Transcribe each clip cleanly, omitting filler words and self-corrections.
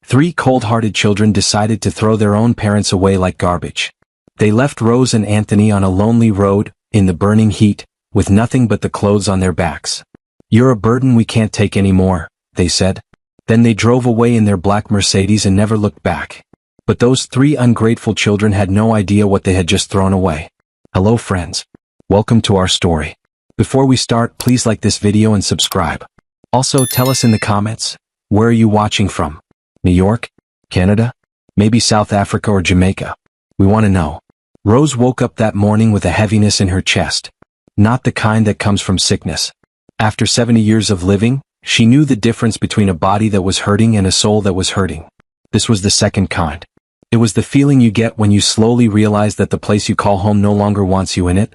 Three cold-hearted children decided to throw their own parents away like garbage. They left Rose and Anthony on a lonely road, in the burning heat, with nothing but the clothes on their backs. "You're a burden we can't take anymore," they said. Then they drove away in their black Mercedes and never looked back. But those three ungrateful children had no idea what they had just thrown away. Hello friends. Welcome to our story. Before we start, please like this video and subscribe. Also, tell us in the comments, where are you watching from? New York? Canada? Maybe South Africa or Jamaica? We want to know. Rose woke up that morning with a heaviness in her chest. Not the kind that comes from sickness. After 70 years of living, she knew the difference between a body that was hurting and a soul that was hurting. This was the second kind. It was the feeling you get when you slowly realize that the place you call home no longer wants you in it.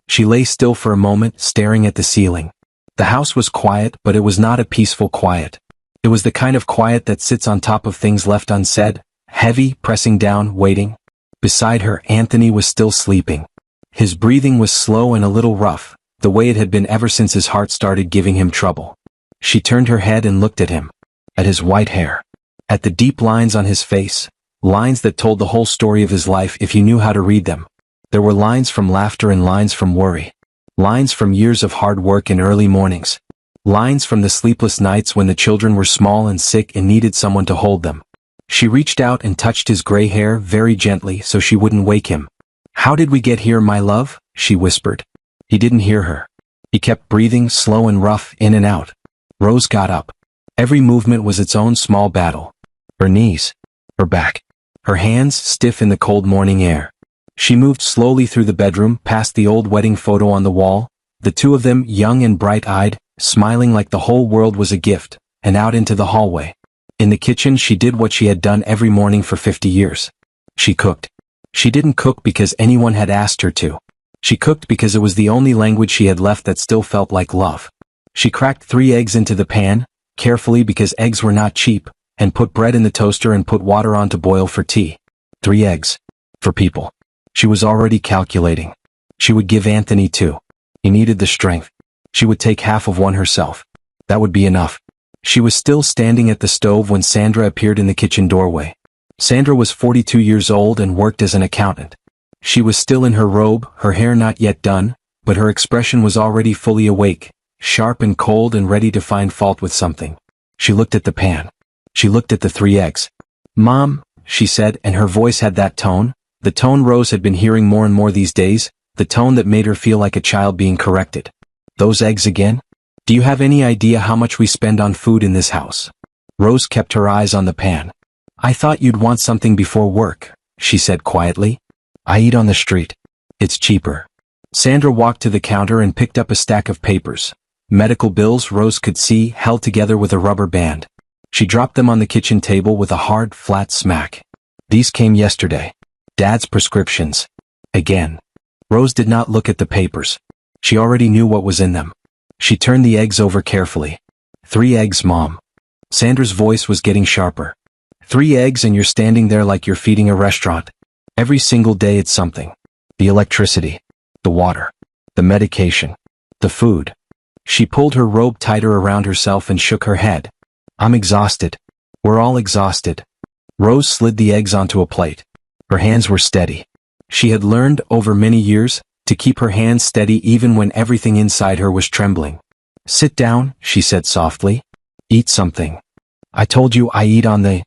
She lay still for a moment, staring at the ceiling. The house was quiet, but it was not a peaceful quiet. It was the kind of quiet that sits on top of things left unsaid, heavy, pressing down, waiting. Beside her, Anthony was still sleeping. His breathing was slow and a little rough, the way it had been ever since his heart started giving him trouble. She turned her head and looked at him. At his white hair. At the deep lines on his face. Lines that told the whole story of his life if you knew how to read them. There were lines from laughter and lines from worry. Lines from years of hard work and early mornings. Lines from the sleepless nights when the children were small and sick and needed someone to hold them. She reached out and touched his gray hair very gently so she wouldn't wake him. "How did we get here, my love?" she whispered. He didn't hear her. He kept breathing, slow and rough, in and out. Rose got up. Every movement was its own small battle. Her knees. Her back. Her hands stiff in the cold morning air. She moved slowly through the bedroom, past the old wedding photo on the wall, the two of them young and bright-eyed, smiling like the whole world was a gift, and out into the hallway. In the kitchen she did what she had done every morning for 50 years. She cooked. She didn't cook because anyone had asked her to. She cooked because it was the only language she had left that still felt like love. She cracked 3 eggs into the pan, carefully because eggs were not cheap, and put bread in the toaster and put water on to boil for tea. 3 eggs. For people. She was already calculating. She would give Anthony 2. He needed the strength. She would take half of one herself. That would be enough. She was still standing at the stove when Sandra appeared in the kitchen doorway. Sandra was 42 years old and worked as an accountant. She was still in her robe, her hair not yet done, but her expression was already fully awake, sharp and cold and ready to find fault with something. She looked at the pan. She looked at the 3 eggs. "Mom," she said, and her voice had that tone, the tone Rose had been hearing more and more these days, the tone that made her feel like a child being corrected. "Those eggs again? Do you have any idea how much we spend on food in this house?" Rose kept her eyes on the pan. "I thought you'd want something before work," she said quietly. "I eat on the street. It's cheaper." Sandra walked to the counter and picked up a stack of papers. Medical bills Rose could see held together with a rubber band. She dropped them on the kitchen table with a hard, flat smack. "These came yesterday. Dad's prescriptions." Again. Rose did not look at the papers. She already knew what was in them. She turned the eggs over carefully. 3 eggs, Mom." Sandra's voice was getting sharper. 3 eggs and you're standing there like you're feeding a restaurant. Every single day it's something. The electricity. The water. The medication. The food. She pulled her robe tighter around herself and shook her head. "I'm exhausted. We're all exhausted." Rose slid the eggs onto a plate. Her hands were steady. She had learned, over many years, to keep her hands steady even when everything inside her was trembling. "Sit down," she said softly. "Eat something. I told you I eat on the—"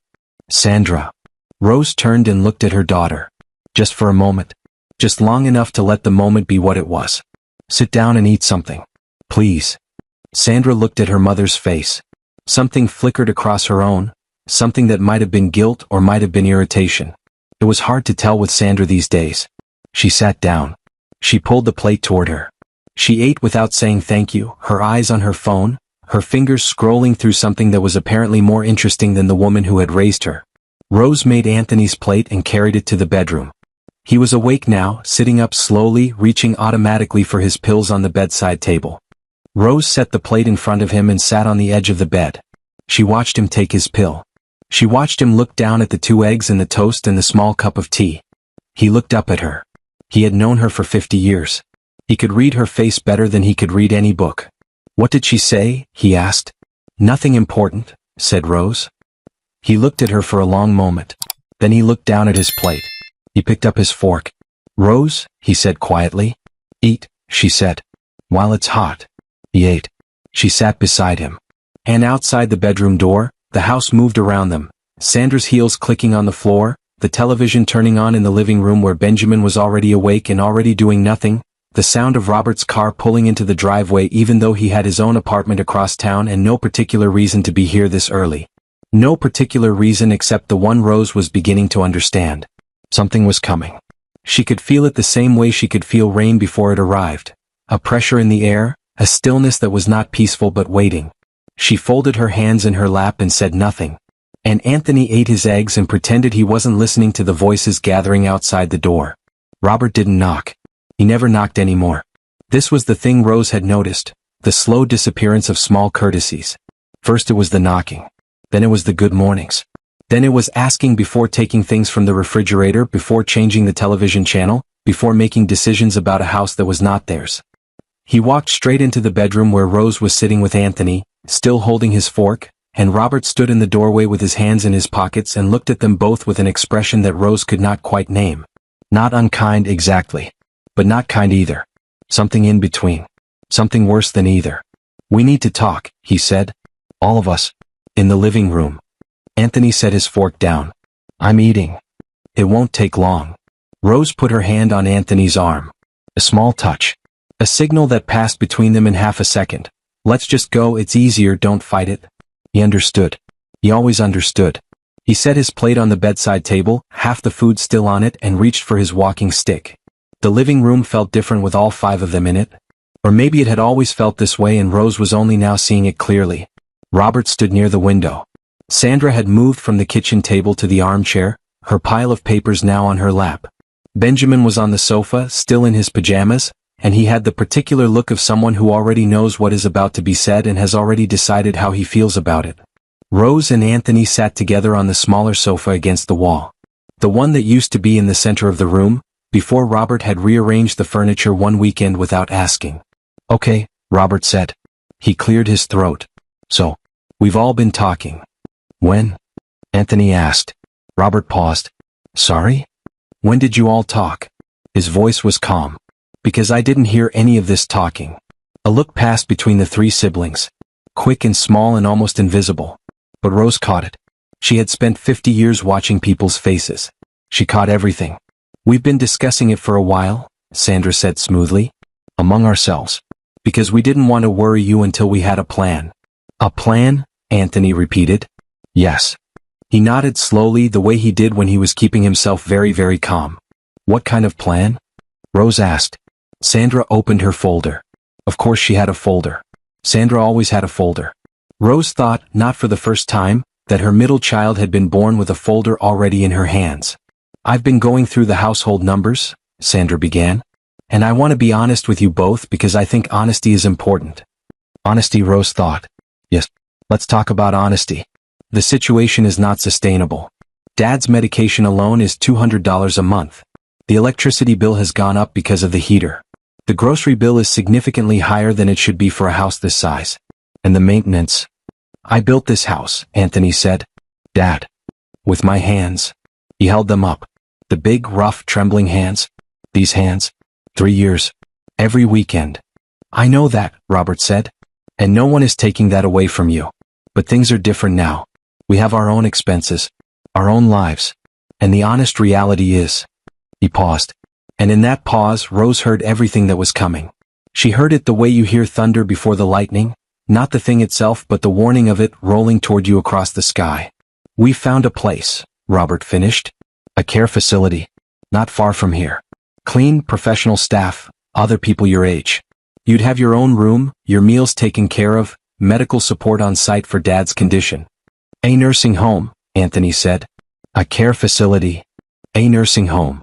"Sandra." Rose turned and looked at her daughter. Just for a moment. Just long enough to let the moment be what it was. "Sit down and eat something. Please." Sandra looked at her mother's face. Something flickered across her own, something that might have been guilt or might have been irritation. It was hard to tell with Sandra these days. She sat down. She pulled the plate toward her. She ate without saying thank you, her eyes on her phone, her fingers scrolling through something that was apparently more interesting than the woman who had raised her. Rose made Anthony's plate and carried it to the bedroom. He was awake now, sitting up slowly, reaching automatically for his pills on the bedside table. Rose set the plate in front of him and sat on the edge of the bed. She watched him take his pill. She watched him look down at the 2 eggs and the toast and the small cup of tea. He looked up at her. He had known her for 50 years. He could read her face better than he could read any book. "What did she say?" he asked. "Nothing important," said Rose. He looked at her for a long moment. Then he looked down at his plate. He picked up his fork. "Rose," he said quietly. "Eat," she said. "While it's hot." He ate. She sat beside him. And outside the bedroom door, the house moved around them, Sandra's heels clicking on the floor, the television turning on in the living room where Benjamin was already awake and already doing nothing, the sound of Robert's car pulling into the driveway even though he had his own apartment across town and no particular reason to be here this early. No particular reason except the one Rose was beginning to understand. Something was coming. She could feel it the same way she could feel rain before it arrived. A pressure in the air, a stillness that was not peaceful but waiting. She folded her hands in her lap and said nothing. And Anthony ate his eggs and pretended he wasn't listening to the voices gathering outside the door. Robert didn't knock. He never knocked anymore. This was the thing Rose had noticed, the slow disappearance of small courtesies. First it was the knocking. Then it was the good mornings. Then it was asking before taking things from the refrigerator, before changing the television channel, before making decisions about a house that was not theirs. He walked straight into the bedroom where Rose was sitting with Anthony, still holding his fork, and Robert stood in the doorway with his hands in his pockets and looked at them both with an expression that Rose could not quite name. Not unkind exactly. But not kind either. Something in between. Something worse than either. "We need to talk," he said. "All of us." In the living room. Anthony set his fork down. "I'm eating." "It won't take long." Rose put her hand on Anthony's arm. A small touch. A signal that passed between them in half a second. "Let's just go, it's easier, don't fight it." He understood. He always understood. He set his plate on the bedside table, half the food still on it, and reached for his walking stick. The living room felt different with all 5 of them in it. Or maybe it had always felt this way and Rose was only now seeing it clearly. Robert stood near the window. Sandra had moved from the kitchen table to the armchair, her pile of papers now on her lap. Benjamin was on the sofa, still in his pajamas, and he had the particular look of someone who already knows what is about to be said and has already decided how he feels about it. Rose and Anthony sat together on the smaller sofa against the wall. The one that used to be in the center of the room, before Robert had rearranged the furniture one weekend without asking. "Okay," Robert said. He cleared his throat. "So, we've all been talking." "When?" Anthony asked. Robert paused. "Sorry? When did you all talk?" His voice was calm. "Because I didn't hear any of this talking." A look passed between the 3 siblings. Quick and small and almost invisible. But Rose caught it. She had spent 50 years watching people's faces. She caught everything. "We've been discussing it for a while," Sandra said smoothly. "Among ourselves. Because we didn't want to worry you until we had a plan." "A plan?" Anthony repeated. "Yes." He nodded slowly the way he did when he was keeping himself very, very calm. "What kind of plan?" Rose asked. Sandra opened her folder. Of course she had a folder. Sandra always had a folder. Rose thought, not for the first time, that her middle child had been born with a folder already in her hands. "I've been going through the household numbers," Sandra began. "And I want to be honest with you both because I think honesty is important." Honesty, Rose thought. Yes, let's talk about honesty. The situation is not sustainable. Dad's medication alone is $200 a month. The electricity bill has gone up because of the heater. The grocery bill is significantly higher than it should be for a house this size. And the maintenance. "I built this house," Anthony said. "Dad. With my hands." He held them up. The big, rough, trembling hands. "These hands. 3 years. Every weekend." "I know that," Robert said. "And no one is taking that away from you. But things are different now. We have our own expenses. Our own lives. And the honest reality is." He paused. And in that pause, Rose heard everything that was coming. She heard it the way you hear thunder before the lightning, not the thing itself but the warning of it rolling toward you across the sky. "We found a place," Robert finished. "A care facility. Not far from here. Clean, professional staff, other people your age. You'd have your own room, your meals taken care of, medical support on site for Dad's condition." "A nursing home," Anthony said. "A care facility. A nursing home."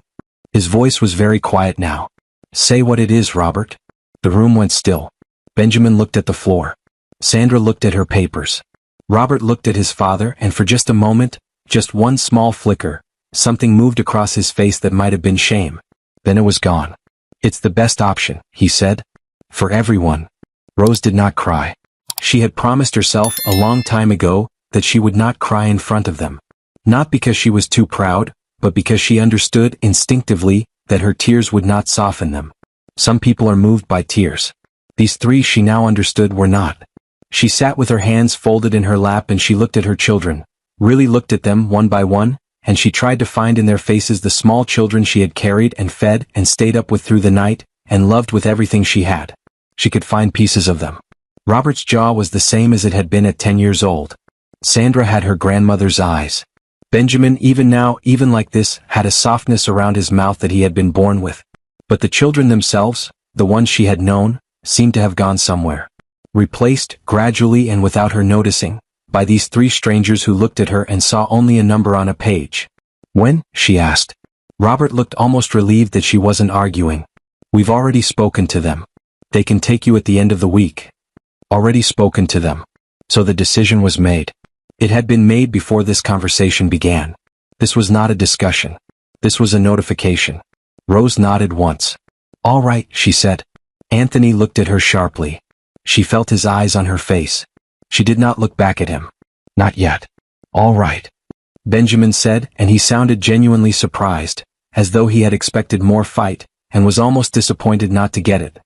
His voice was very quiet now. "Say what it is, Robert." The room went still. Benjamin looked at the floor. Sandra looked at her papers. Robert looked at his father and for just a moment, just one small flicker, something moved across his face that might have been shame. Then it was gone. "It's the best option," he said. "For everyone." Rose did not cry. She had promised herself a long time ago that she would not cry in front of them. Not because she was too proud, but because she understood instinctively that her tears would not soften them. Some people are moved by tears. These three she now understood were not. She sat with her hands folded in her lap and she looked at her children, really looked at them one by one, and she tried to find in their faces the small children she had carried and fed and stayed up with through the night, and loved with everything she had. She could find pieces of them. Robert's jaw was the same as it had been at 10 years old. Sandra had her grandmother's eyes. Benjamin, even now, even like this, had a softness around his mouth that he had been born with. But the children themselves, the ones she had known, seemed to have gone somewhere. Replaced, gradually and without her noticing, by these three strangers who looked at her and saw only a number on a page. When? She asked. Robert looked almost relieved that she wasn't arguing. We've already spoken to them. They can take you at the end of the week. Already spoken to them. So the decision was made. It had been made before this conversation began. This was not a discussion. This was a notification. Rose nodded once. All right, she said. Anthony looked at her sharply. She felt his eyes on her face. She did not look back at him. Not yet. All right. Benjamin said, and he sounded genuinely surprised, as though he had expected more fight, and was almost disappointed not to get it.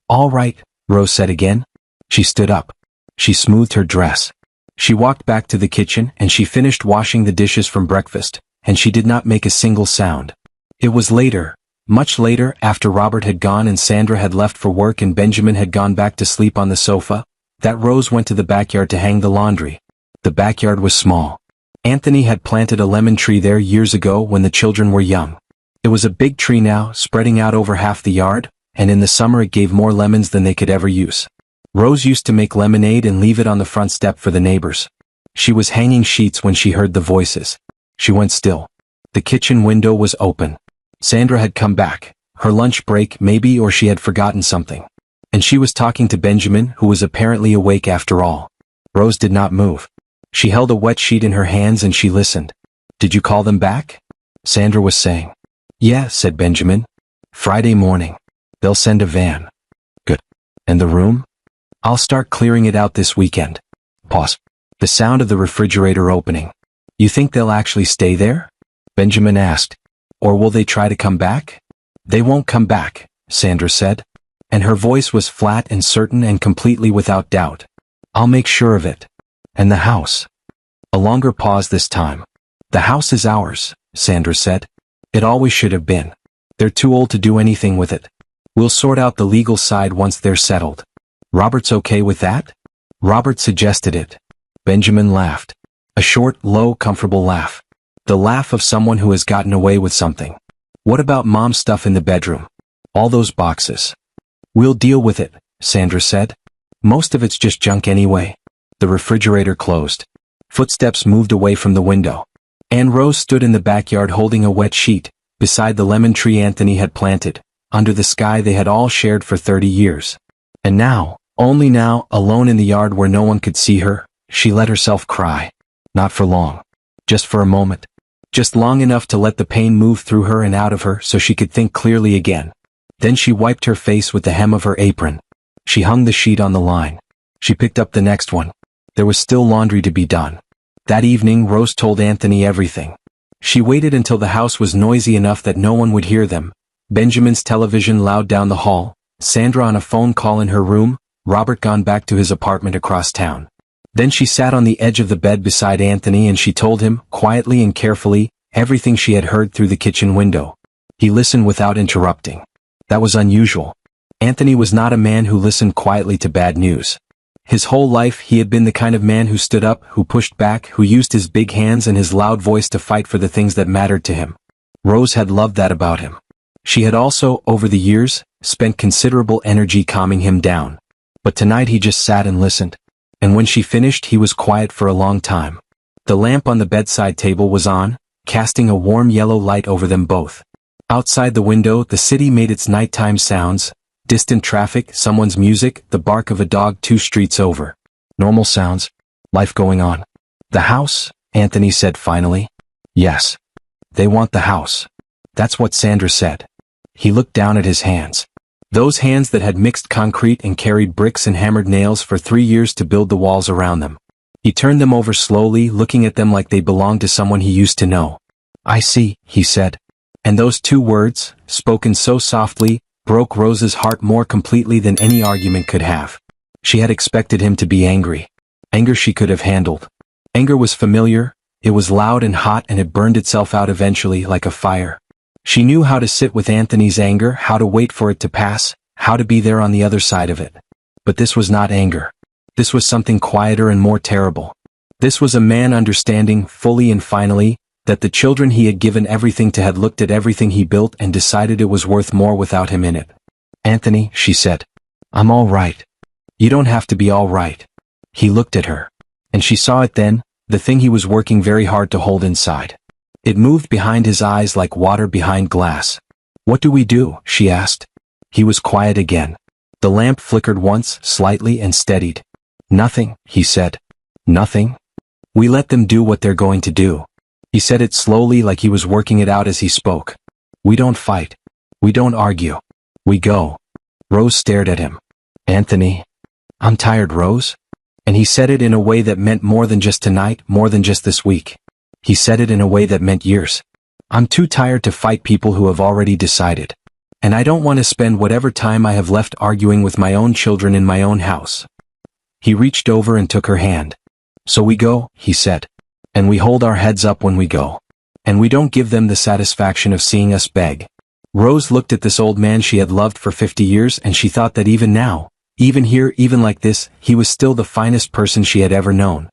All right, Rose said again. She stood up. She smoothed her dress. She walked back to the kitchen and she finished washing the dishes from breakfast, and she did not make a single sound. It was later, much later, after Robert had gone and Sandra had left for work and Benjamin had gone back to sleep on the sofa, that Rose went to the backyard to hang the laundry. The backyard was small. Anthony had planted a lemon tree there years ago when the children were young. It was a big tree now, spreading out over half the yard, and in the summer it gave more lemons than they could ever use. Rose used to make lemonade and leave it on the front step for the neighbors. She was hanging sheets when she heard the voices. She went still. The kitchen window was open. Sandra had come back. Her lunch break maybe, or she had forgotten something. And she was talking to Benjamin, who was apparently awake after all. Rose did not move. She held a wet sheet in her hands and she listened. Did you call them back? Sandra was saying. Yeah, said Benjamin. Friday morning. They'll send a van. Good. And the room? I'll start clearing it out this weekend. Pause. The sound of the refrigerator opening. You think they'll actually stay there? Benjamin asked. Or will they try to come back? They won't come back, Sandra said. And her voice was flat and certain and completely without doubt. I'll make sure of it. And the house. A longer pause this time. The house is ours, Sandra said. It always should have been. They're too old to do anything with it. We'll sort out the legal side once they're settled. Robert's okay with that? Robert suggested it. Benjamin laughed. A short, low, comfortable laugh. The laugh of someone who has gotten away with something. What about Mom's stuff in the bedroom? All those boxes. We'll deal with it, Sandra said. Most of it's just junk anyway. The refrigerator closed. Footsteps moved away from the window. Anne Rose stood in the backyard holding a wet sheet, beside the lemon tree Anthony had planted, under the sky they had all shared for 30 years. And now, only now, alone in the yard where no one could see her, she let herself cry. Not for long. Just for a moment. Just long enough to let the pain move through her and out of her so she could think clearly again. Then she wiped her face with the hem of her apron. She hung the sheet on the line. She picked up the next one. There was still laundry to be done. That evening Rose told Anthony everything. She waited until the house was noisy enough that no one would hear them. Benjamin's television loud down the hall, Sandra on a phone call in her room, Robert gone back to his apartment across town. Then she sat on the edge of the bed beside Anthony and she told him, quietly and carefully, everything she had heard through the kitchen window. He listened without interrupting. That was unusual. Anthony was not a man who listened quietly to bad news. His whole life he had been the kind of man who stood up, who pushed back, who used his big hands and his loud voice to fight for the things that mattered to him. Rose had loved that about him. She had also, over the years, spent considerable energy calming him down. But tonight he just sat and listened. And when she finished he was quiet for a long time. The lamp on the bedside table was on, casting a warm yellow light over them both. Outside the window the city made its nighttime sounds, distant traffic, someone's music, the bark of a dog 2 streets over. Normal sounds. Life going on. The house, Anthony said finally. Yes. They want the house. That's what Sandra said. He looked down at his hands. Those hands that had mixed concrete and carried bricks and hammered nails for 3 years to build the walls around them. He turned them over slowly, looking at them like they belonged to someone he used to know. "I see," he said. And those two words, spoken so softly, broke Rose's heart more completely than any argument could have. She had expected him to be angry. Anger she could have handled. Anger was familiar, it was loud and hot, and it burned itself out eventually like a fire. She knew how to sit with Anthony's anger, how to wait for it to pass, how to be there on the other side of it. But this was not anger. This was something quieter and more terrible. This was a man understanding, fully and finally, that the children he had given everything to had looked at everything he built and decided it was worth more without him in it. "Anthony," she said. "I'm all right. You don't have to be all right." He looked at her. And she saw it then, the thing he was working very hard to hold inside. It moved behind his eyes like water behind glass. "What do we do?" she asked. He was quiet again. The lamp flickered once, slightly, and steadied. "Nothing," he said. "Nothing? We let them do what they're going to do." He said it slowly, like he was working it out as he spoke. "We don't fight. We don't argue. We go." Rose stared at him. "Anthony." "I'm tired, Rose." And he said it in a way that meant more than just tonight, more than just this week. He said it in a way that meant years. "I'm too tired to fight people who have already decided. And I don't want to spend whatever time I have left arguing with my own children in my own house." He reached over and took her hand. "So we go," he said. "And we hold our heads up when we go. And we don't give them the satisfaction of seeing us beg." Rose looked at this old man she had loved for 50 years, and she thought that even now, even here, even like this, he was still the finest person she had ever known.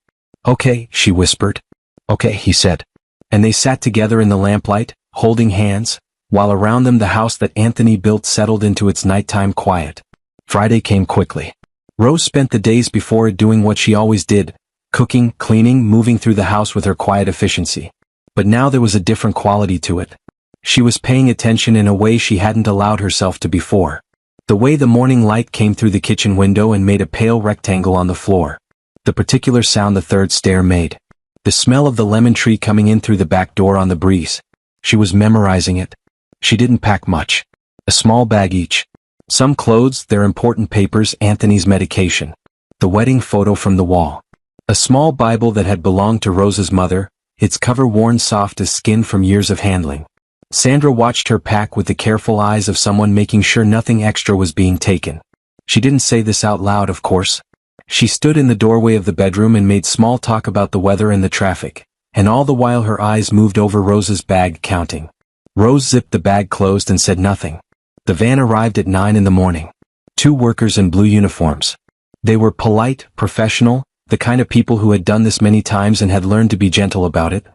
"Okay," she whispered. "Okay," he said. And they sat together in the lamplight, holding hands, while around them the house that Anthony built settled into its nighttime quiet. Friday came quickly. Rose spent the days before it doing what she always did, cooking, cleaning, moving through the house with her quiet efficiency. But now there was a different quality to it. She was paying attention in a way she hadn't allowed herself to before. The way the morning light came through the kitchen window and made a pale rectangle on the floor. The particular sound the third stair made. The smell of the lemon tree coming in through the back door on the breeze. She was memorizing it. She didn't pack much. A small bag each. Some clothes, their important papers, Anthony's medication. The wedding photo from the wall. A small Bible that had belonged to Rose's mother, its cover worn soft as skin from years of handling. Sandra watched her pack with the careful eyes of someone making sure nothing extra was being taken. She didn't say this out loud, of course. She stood in the doorway of the bedroom and made small talk about the weather and the traffic, and all the while her eyes moved over Rose's bag, counting. Rose zipped the bag closed and said nothing. The van arrived at 9 in the morning. 2 workers in blue uniforms. They were polite, professional, the kind of people who had done this many times and had learned to be gentle about it.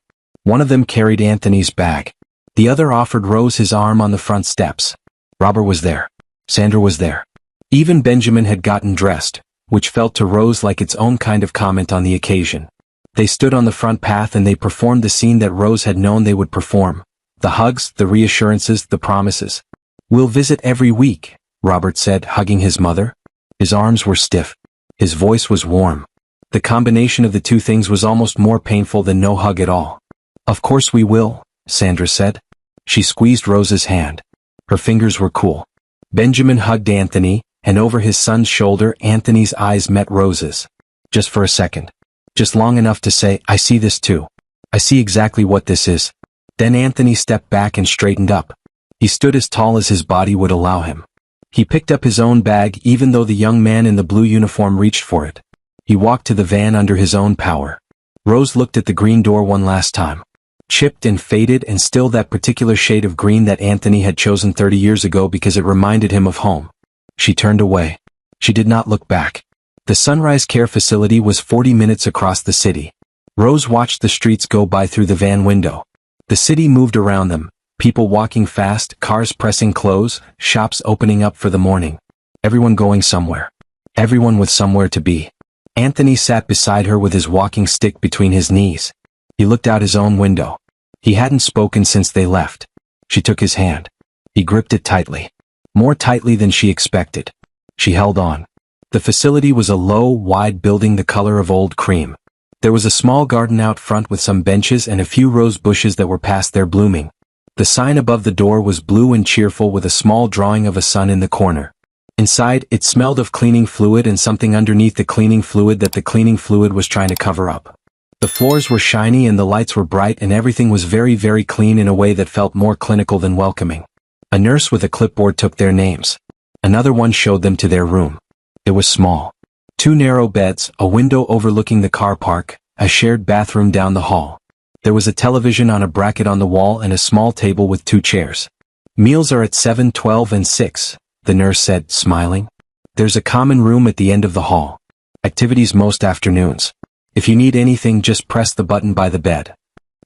One of them carried Anthony's bag. The other offered Rose his arm on the front steps. Robert was there. Sandra was there. Even Benjamin had gotten dressed, which felt to Rose like its own kind of comment on the occasion. They stood on the front path and they performed the scene that Rose had known they would perform. The hugs, the reassurances, the promises. "We'll visit every week," Robert said, hugging his mother. His arms were stiff. His voice was warm. The combination of the two things was almost more painful than no hug at all. "Of course we will," Sandra said. She squeezed Rose's hand. Her fingers were cool. Benjamin hugged Anthony, and over his son's shoulder Anthony's eyes met Rose's. Just for a second. Just long enough to say, "I see this too. I see exactly what this is." Then Anthony stepped back and straightened up. He stood as tall as his body would allow him. He picked up his own bag even though the young man in the blue uniform reached for it. He walked to the van under his own power. Rose looked at the green door one last time. Chipped and faded and still that particular shade of green that Anthony had chosen 30 years ago because it reminded him of home. She turned away. She did not look back. The Sunrise Care facility was 40 minutes across the city. Rose watched the streets go by through the van window. The city moved around them, people walking fast, cars pressing close, shops opening up for the morning. Everyone going somewhere. Everyone with somewhere to be. Anthony sat beside her with his walking stick between his knees. He looked out his own window. He hadn't spoken since they left. She took his hand. He gripped it tightly. More tightly than she expected. She held on. The facility was a low, wide building the color of old cream. There was a small garden out front with some benches and a few rose bushes that were past their blooming. The sign above the door was blue and cheerful with a small drawing of a sun in the corner. Inside, it smelled of cleaning fluid and something underneath the cleaning fluid that the cleaning fluid was trying to cover up. The floors were shiny and the lights were bright and everything was very, very clean in a way that felt more clinical than welcoming. A nurse with a clipboard took their names. Another one showed them to their room. It was small. 2 narrow beds, a window overlooking the car park, a shared bathroom down the hall. There was a television on a bracket on the wall and a small table with 2 chairs. Meals are at 7, 12 and 6, the nurse said, smiling. There's a common room at the end of the hall. Activities most afternoons. If you need anything, just press the button by the bed.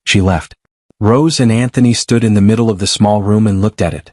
She left. Rose and Anthony stood in the middle of the small room and looked at it.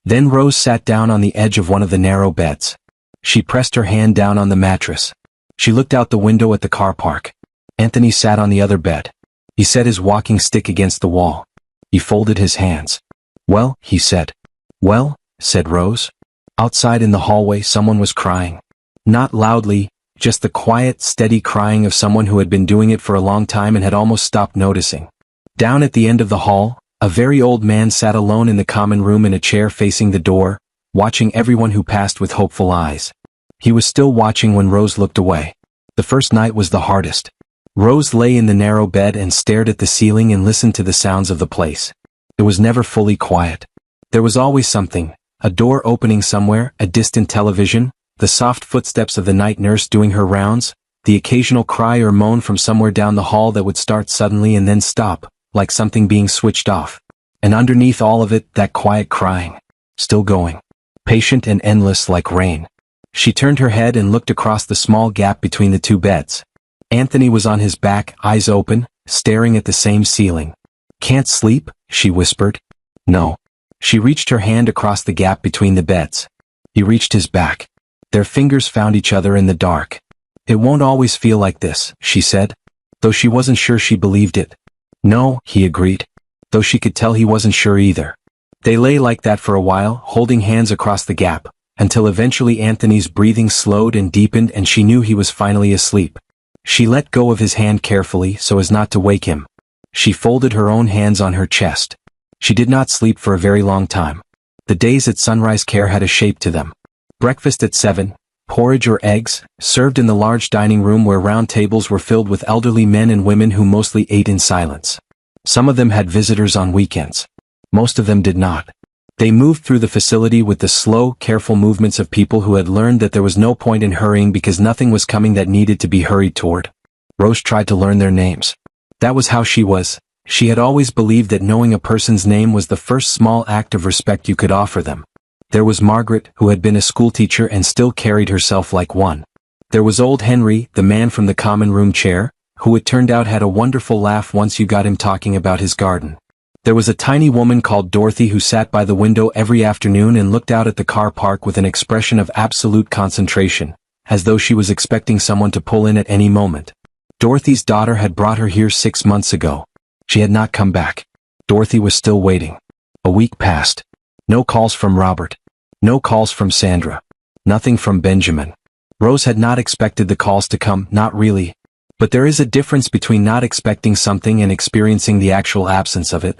Then Rose sat down on the edge of one of the narrow beds. She pressed her hand down on the mattress. She looked out the window at the car park. Anthony sat on the other bed. He set his walking stick against the wall. He folded his hands. Well, he said. Well, said Rose. Outside in the hallway someone was crying. Not loudly, just the quiet, steady crying of someone who had been doing it for a long time and had almost stopped noticing. Down at the end of the hall, a very old man sat alone in the common room in a chair facing the door, watching everyone who passed with hopeful eyes. He was still watching when Rose looked away. The first night was the hardest. Rose lay in the narrow bed and stared at the ceiling and listened to the sounds of the place. It was never fully quiet. There was always something, a door opening somewhere, a distant television, the soft footsteps of the night nurse doing her rounds, the occasional cry or moan from somewhere down the hall that would start suddenly and then stop, like something being switched off. And underneath all of it, that quiet crying. Still going. Patient and endless like rain. She turned her head and looked across the small gap between the 2 beds. Anthony was on his back, eyes open, staring at the same ceiling. Can't sleep? She whispered. No. She reached her hand across the gap between the beds. He reached his back. Their fingers found each other in the dark. It won't always feel like this, she said. Though she wasn't sure she believed it. No, he agreed. Though she could tell he wasn't sure either. They lay like that for a while, holding hands across the gap, until eventually Anthony's breathing slowed and deepened and she knew he was finally asleep. She let go of his hand carefully so as not to wake him. She folded her own hands on her chest. She did not sleep for a very long time. The days at Sunrise Care had a shape to them. Breakfast at 7, porridge or eggs, served in the large dining room where round tables were filled with elderly men and women who mostly ate in silence. Some of them had visitors on weekends. Most of them did not. They moved through the facility with the slow, careful movements of people who had learned that there was no point in hurrying because nothing was coming that needed to be hurried toward. Rose tried to learn their names. That was how she was. She had always believed that knowing a person's name was the first small act of respect you could offer them. There was Margaret, who had been a schoolteacher and still carried herself like one. There was old Henry, the man from the common room chair, who it turned out had a wonderful laugh once you got him talking about his garden. There was a tiny woman called Dorothy who sat by the window every afternoon and looked out at the car park with an expression of absolute concentration, as though she was expecting someone to pull in at any moment. Dorothy's daughter had brought her here 6 months ago. She had not come back. Dorothy was still waiting. A week passed. No calls from Robert. No calls from Sandra. Nothing from Benjamin. Rose had not expected the calls to come, not really. But there is a difference between not expecting something and experiencing the actual absence of it.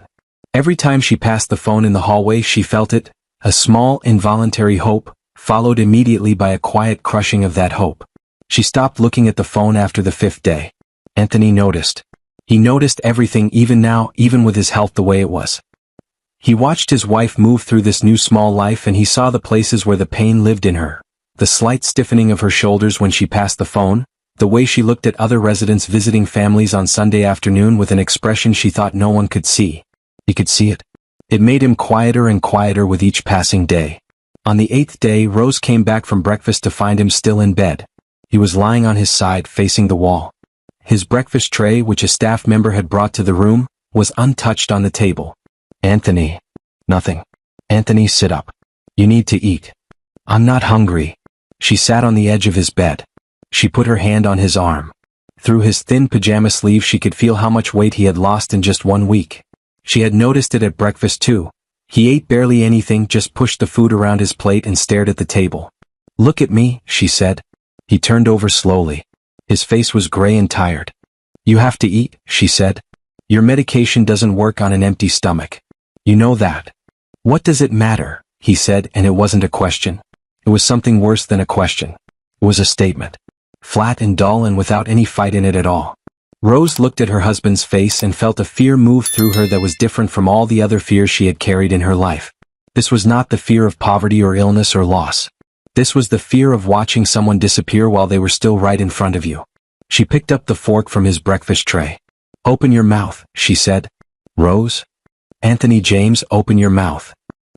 Every time she passed the phone in the hallway she felt it, a small, involuntary hope, followed immediately by a quiet crushing of that hope. She stopped looking at the phone after the 5th day. Anthony noticed. He noticed everything even now, even with his health the way it was. He watched his wife move through this new small life and he saw the places where the pain lived in her. The slight stiffening of her shoulders when she passed the phone, the way she looked at other residents visiting families on Sunday afternoon with an expression she thought no one could see. He could see it. It made him quieter and quieter with each passing day. On the 8th day, Rose came back from breakfast to find him still in bed. He was lying on his side, facing the wall. His breakfast tray, which a staff member had brought to the room, was untouched on the table. Anthony. Nothing. Anthony, sit up. You need to eat. I'm not hungry. She sat on the edge of his bed. She put her hand on his arm. Through his thin pajama sleeve she could feel how much weight he had lost in just 1 week. She had noticed it at breakfast too. He ate barely anything, just pushed the food around his plate and stared at the table. Look at me, she said. He turned over slowly. His face was gray and tired. You have to eat, she said. Your medication doesn't work on an empty stomach. You know that. What does it matter? He said, and it wasn't a question. It was something worse than a question. It was a statement. Flat and dull and without any fight in it at all. Rose looked at her husband's face and felt a fear move through her that was different from all the other fears she had carried in her life. This was not the fear of poverty or illness or loss. This was the fear of watching someone disappear while they were still right in front of you. She picked up the fork from his breakfast tray. "Open your mouth," she said. "Rose?" "Anthony James, open your mouth."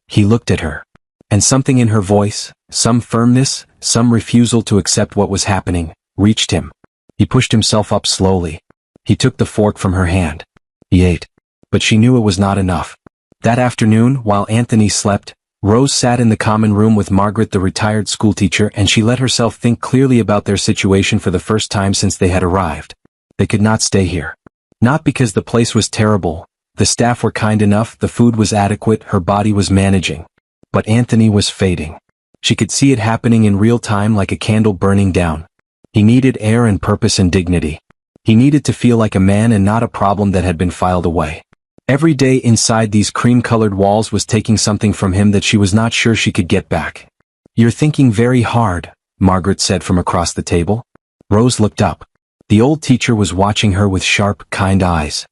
He looked at her. And something in her voice, some firmness, some refusal to accept what was happening, reached him. He pushed himself up slowly. He took the fork from her hand. He ate. But she knew it was not enough. That afternoon, while Anthony slept, Rose sat in the common room with Margaret, the retired schoolteacher, and she let herself think clearly about their situation for the first time since they had arrived. They could not stay here. Not because the place was terrible. The staff were kind enough, the food was adequate, her body was managing. But Anthony was fading. She could see it happening in real time like a candle burning down. He needed air and purpose and dignity. He needed to feel like a man and not a problem that had been filed away. Every day inside these cream-colored walls was taking something from him that she was not sure she could get back. "You're thinking very hard," Margaret said from across the table. Rose looked up. The old teacher was watching her with sharp, kind eyes.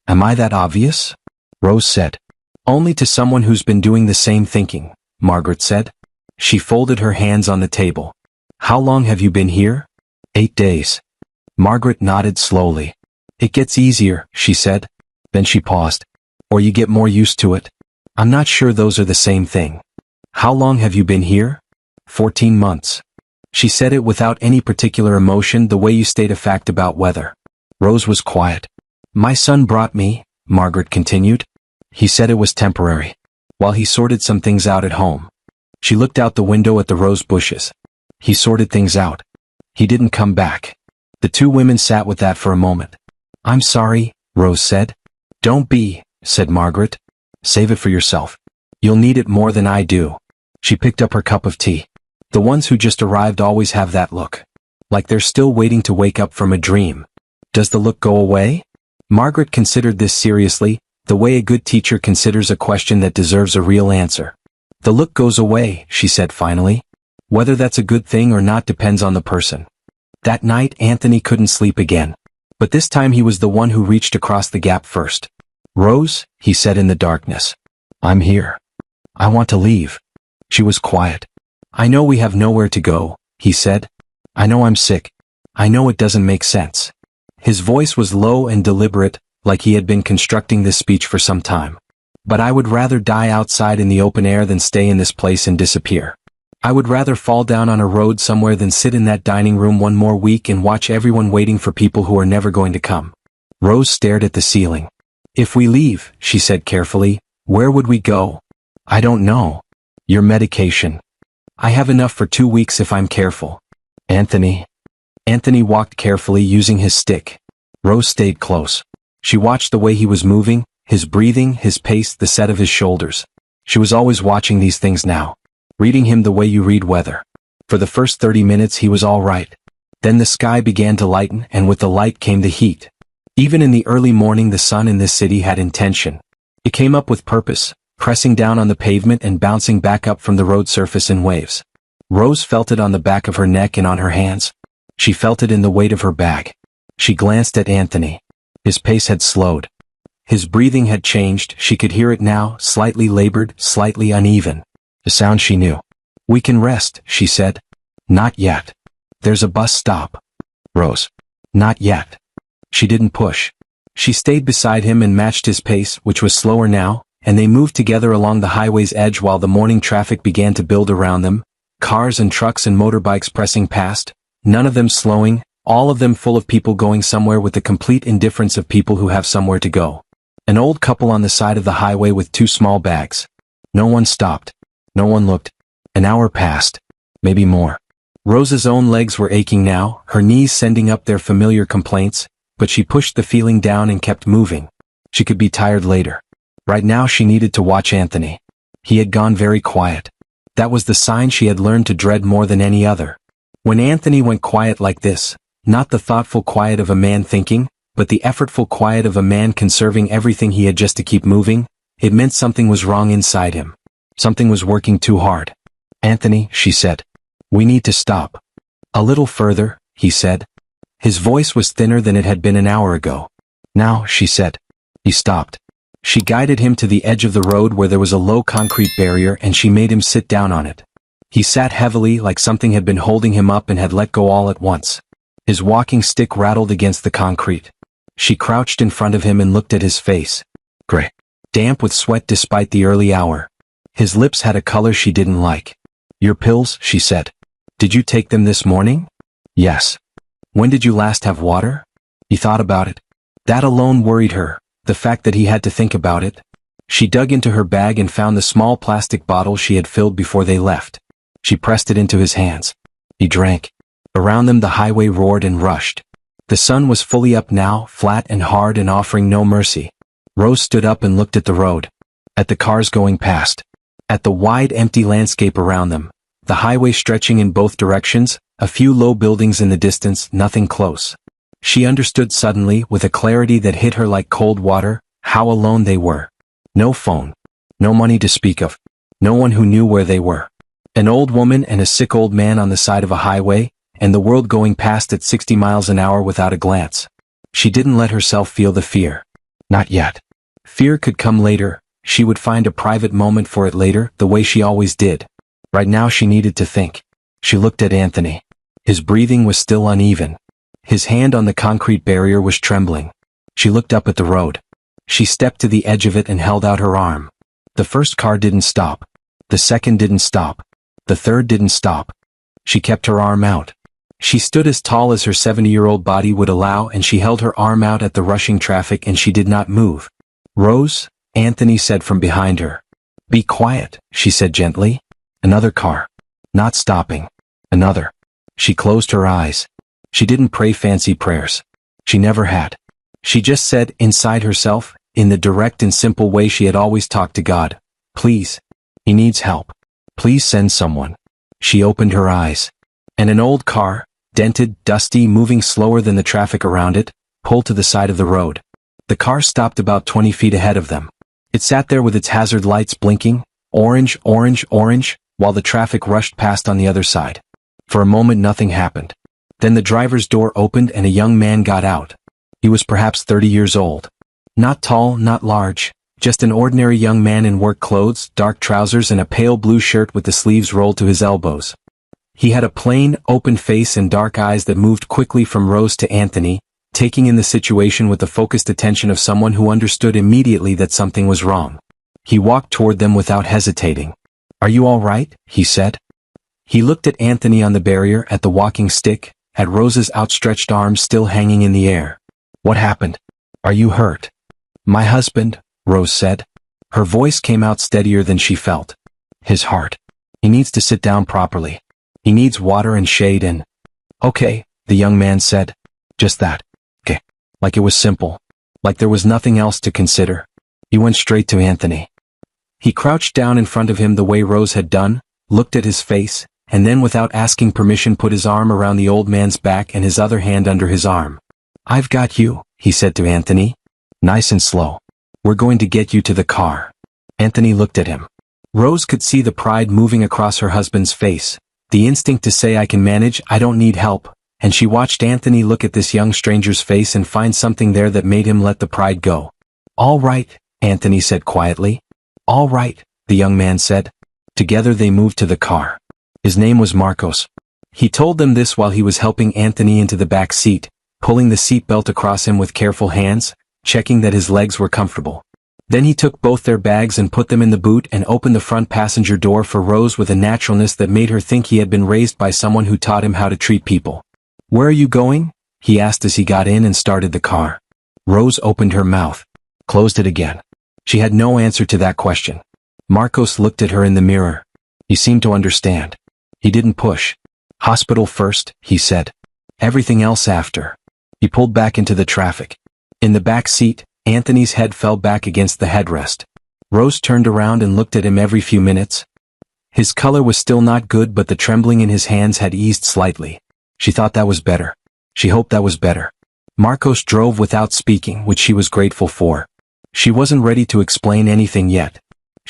"Am I that obvious?" Rose said. "Only to someone who's been doing the same thinking," Margaret said. She folded her hands on the table. "How long have you been here?" 8 days. Margaret nodded slowly. "It gets easier," she said. Then she paused. "Or you get more used to it. I'm not sure those are the same thing." "How long have you been here?" 14 months. She said it without any particular emotion, the way you state a fact about weather. Rose was quiet. "My son brought me," Margaret continued. "He said it was temporary, while he sorted some things out at home." She looked out the window at the rose bushes. "He sorted things out. He didn't come back." The two women sat with that for a moment. "I'm sorry," Rose said. "Don't be," said Margaret. "Save it for yourself. You'll need it more than I do." She picked up her cup of tea. The ones who just arrived always have that look. Like they're still waiting to wake up from a dream. Does the look go away? Margaret considered this seriously, the way a good teacher considers a question that deserves a real answer. "The look goes away," she said finally. "Whether that's a good thing or not depends on the person." That night Anthony couldn't sleep again. But this time he was the one who reached across the gap first. "Rose," he said in the darkness. "I'm here. I want to leave." She was quiet. "I know we have nowhere to go," he said. "I know I'm sick. I know it doesn't make sense." His voice was low and deliberate, like he had been constructing this speech for some time. "But I would rather die outside in the open air than stay in this place and disappear. I would rather fall down on a road somewhere than sit in that dining room one more week and watch everyone waiting for people who are never going to come." Rose stared at the ceiling. "If we leave," she said carefully, "where would we go?" "I don't know. Your medication. I have enough for 2 weeks if I'm careful." "Anthony." Anthony walked carefully using his stick. Rose stayed close. She watched the way he was moving, his breathing, his pace, the set of his shoulders. She was always watching these things now. Reading him the way you read weather. For the first 30 minutes he was all right. Then the sky began to lighten, and with the light came the heat. Even in the early morning the sun in this city had intention. It came up with purpose, pressing down on the pavement and bouncing back up from the road surface in waves. Rose felt it on the back of her neck and on her hands. She felt it in the weight of her bag. She glanced at Anthony. His pace had slowed. His breathing had changed, she could hear it now, slightly labored, slightly uneven. The sound she knew. "We can rest," she said. "Not yet. There's a bus stop." Rose. "Not yet." She didn't push. She stayed beside him and matched his pace, which was slower now, and they moved together along the highway's edge while the morning traffic began to build around them, cars and trucks and motorbikes pressing past, none of them slowing, all of them full of people going somewhere with the complete indifference of people who have somewhere to go. An old couple on the side of the highway with 2 small bags. No one stopped. No one looked. An hour passed. Maybe more. Rose's own legs were aching now, her knees sending up their familiar complaints, but she pushed the feeling down and kept moving. She could be tired later. Right now she needed to watch Anthony. He had gone very quiet. That was the sign she had learned to dread more than any other. When Anthony went quiet like this, not the thoughtful quiet of a man thinking, but the effortful quiet of a man conserving everything he had just to keep moving, it meant something was wrong inside him. Something was working too hard. "Anthony," she said. We need to stop. A little further, he said. His voice was thinner than it had been an hour ago. Now, she said. He stopped. She guided him to the edge of the road where there was a low concrete barrier and she made him sit down on it. He sat heavily like something had been holding him up and had let go all at once. His walking stick rattled against the concrete. She crouched in front of him and looked at his face. Gray. Damp with sweat despite the early hour. His lips had a color she didn't like. Your pills, she said. Did you take them this morning? Yes. When did you last have water? He thought about it. That alone worried her, the fact that he had to think about it. She dug into her bag and found the small plastic bottle she had filled before they left. She pressed it into his hands. He drank. Around them the highway roared and rushed. The sun was fully up now, flat and hard and offering no mercy. Rose stood up and looked at the road. At the cars going past. At the wide empty landscape around them. The highway stretching in both directions, a few low buildings in the distance, nothing close. She understood suddenly, with a clarity that hit her like cold water, how alone they were. No phone. No money to speak of. No one who knew where they were. An old woman and a sick old man on the side of a highway, and the world going past at 60 miles an hour without a glance. She didn't let herself feel the fear. Not yet. Fear could come later. She would find a private moment for it later, the way she always did. Right now she needed to think. She looked at Anthony. His breathing was still uneven. His hand on the concrete barrier was trembling. She looked up at the road. She stepped to the edge of it and held out her arm. The first car didn't stop. The second didn't stop. The third didn't stop. She kept her arm out. She stood as tall as her 70-year-old body would allow and she held her arm out at the rushing traffic and she did not move. Rose, Anthony said from behind her. Be quiet, she said gently. Another car. Not stopping. Another. She closed her eyes. She didn't pray fancy prayers. She never had. She just said, inside herself, in the direct and simple way she had always talked to God, please. He needs help. Please send someone. She opened her eyes. And an old car, dented, dusty, moving slower than the traffic around it, pulled to the side of the road. The car stopped about 20 feet ahead of them. It sat there with its hazard lights blinking, orange, orange, orange, while the traffic rushed past on the other side. For a moment nothing happened. Then the driver's door opened and a young man got out. He was perhaps 30 years old. Not tall, not large, just an ordinary young man in work clothes, dark trousers and a pale blue shirt with the sleeves rolled to his elbows. He had a plain, open face and dark eyes that moved quickly from Rose to Anthony, taking in the situation with the focused attention of someone who understood immediately that something was wrong. He walked toward them without hesitating. Are you all right? He said. He looked at Anthony on the barrier, at the walking stick, at Rose's outstretched arms still hanging in the air. What happened? Are you hurt? My husband, Rose said. Her voice came out steadier than she felt. His heart. He needs to sit down properly. He needs water and shade and... Okay, the young man said. Just that. Okay. Like it was simple. Like there was nothing else to consider. He went straight to Anthony. He crouched down in front of him the way Rose had done, looked at his face, and then without asking permission put his arm around the old man's back and his other hand under his arm. I've got you, he said to Anthony. Nice and slow. We're going to get you to the car. Anthony looked at him. Rose could see the pride moving across her husband's face, the instinct to say I can manage, I don't need help, and she watched Anthony look at this young stranger's face and find something there that made him let the pride go. All right, Anthony said quietly. All right, the young man said. Together they moved to the car. His name was Marcos. He told them this while he was helping Anthony into the back seat, pulling the seat belt across him with careful hands, checking that his legs were comfortable. Then he took both their bags and put them in the boot and opened the front passenger door for Rose with a naturalness that made her think he had been raised by someone who taught him how to treat people. Where are you going? He asked as he got in and started the car. Rose opened her mouth, closed it again. She had no answer to that question. Marcos looked at her in the mirror. He seemed to understand. He didn't push. Hospital first, he said. Everything else after. He pulled back into the traffic. In the back seat, Anthony's head fell back against the headrest. Rose turned around and looked at him every few minutes. His color was still not good, but the trembling in his hands had eased slightly. She thought that was better. She hoped that was better. Marcos drove without speaking, which she was grateful for. She wasn't ready to explain anything yet.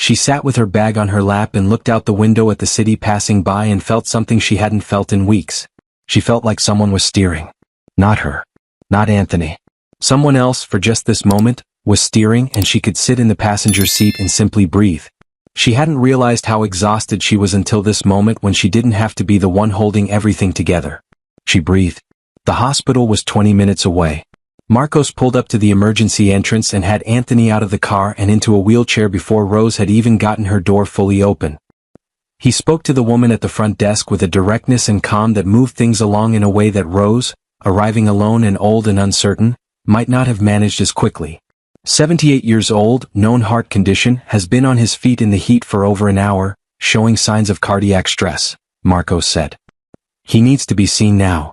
She sat with her bag on her lap and looked out the window at the city passing by and felt something she hadn't felt in weeks. She felt like someone was steering. Not her. Not Anthony. Someone else, for just this moment, was steering, and she could sit in the passenger seat and simply breathe. She hadn't realized how exhausted she was until this moment when she didn't have to be the one holding everything together. She breathed. The hospital was 20 minutes away. Marcos pulled up to the emergency entrance and had Anthony out of the car and into a wheelchair before Rose had even gotten her door fully open. He spoke to the woman at the front desk with a directness and calm that moved things along in a way that Rose, arriving alone and old and uncertain, might not have managed as quickly. 78 years old, known heart condition, has been on his feet in the heat for over an hour, showing signs of cardiac stress, Marcos said. He needs to be seen now.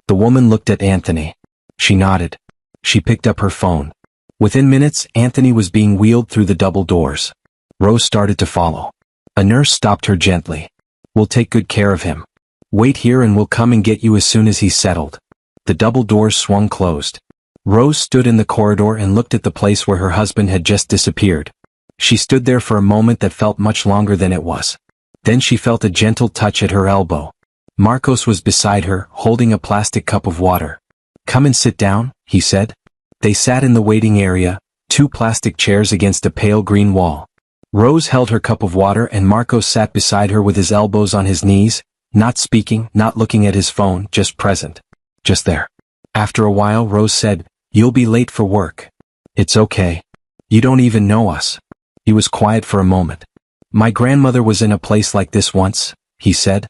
The woman looked at Anthony. She nodded. She picked up her phone. Within minutes, Anthony was being wheeled through the double doors. Rose started to follow. A nurse stopped her gently. We'll take good care of him. Wait here and we'll come and get you as soon as he's settled. The double doors swung closed. Rose stood in the corridor and looked at the place where her husband had just disappeared. She stood there for a moment that felt much longer than it was. Then she felt a gentle touch at her elbow. Marcos was beside her, holding a plastic cup of water. Come and sit down, he said. They sat in the waiting area, two plastic chairs against a pale green wall. Rose held her cup of water and Marcos sat beside her with his elbows on his knees, not speaking, not looking at his phone, just present. Just there. After a while, Rose said, You'll be late for work. It's okay. You don't even know us. He was quiet for a moment. My grandmother was in a place like this once, he said.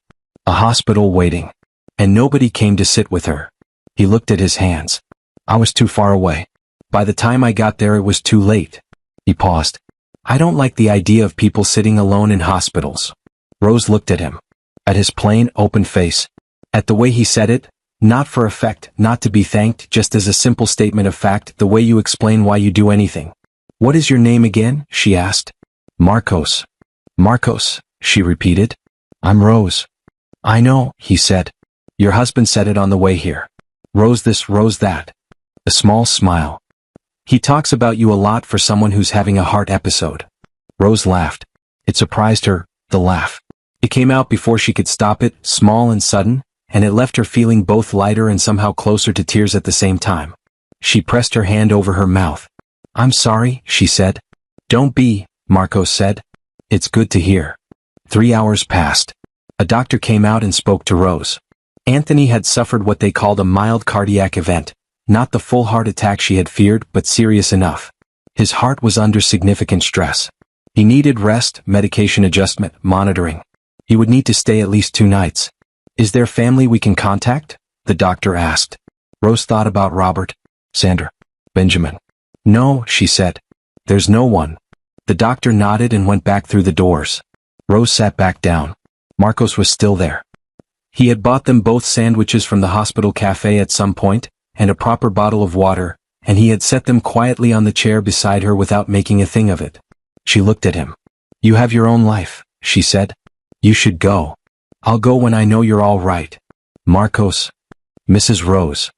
A hospital waiting. And nobody came to sit with her. He looked at his hands. I was too far away. By the time I got there it was too late. He paused. I don't like the idea of people sitting alone in hospitals. Rose looked at him. At his plain, open face. At the way he said it, not for effect, not to be thanked, just as a simple statement of fact, the way you explain why you do anything. What is your name again? She asked. Marcos. Marcos, she repeated. I'm Rose. I know, he said. Your husband said it on the way here. Rose this, Rose that. A small smile. He talks about you a lot for someone who's having a heart episode. Rose laughed. It surprised her, the laugh. It came out before she could stop it, small and sudden, and it left her feeling both lighter and somehow closer to tears at the same time. She pressed her hand over her mouth. I'm sorry, she said. Don't be, Marcos said. It's good to hear. 3 hours passed. A doctor came out and spoke to Rose. Anthony had suffered what they called a mild cardiac event, not the full heart attack she had feared, but serious enough. His heart was under significant stress. He needed rest, medication adjustment, monitoring. He would need to stay at least 2 nights. Is there family we can contact? The doctor asked. Rose thought about Robert, Sandra, Benjamin. No, she said. There's no one. The doctor nodded and went back through the doors. Rose sat back down. Marcos was still there. He had bought them both sandwiches from the hospital cafe at some point, and a proper bottle of water, and he had set them quietly on the chair beside her without making a thing of it. She looked at him. You have your own life, she said. You should go. I'll go when I know you're all right. Marcos. Mrs. Rose.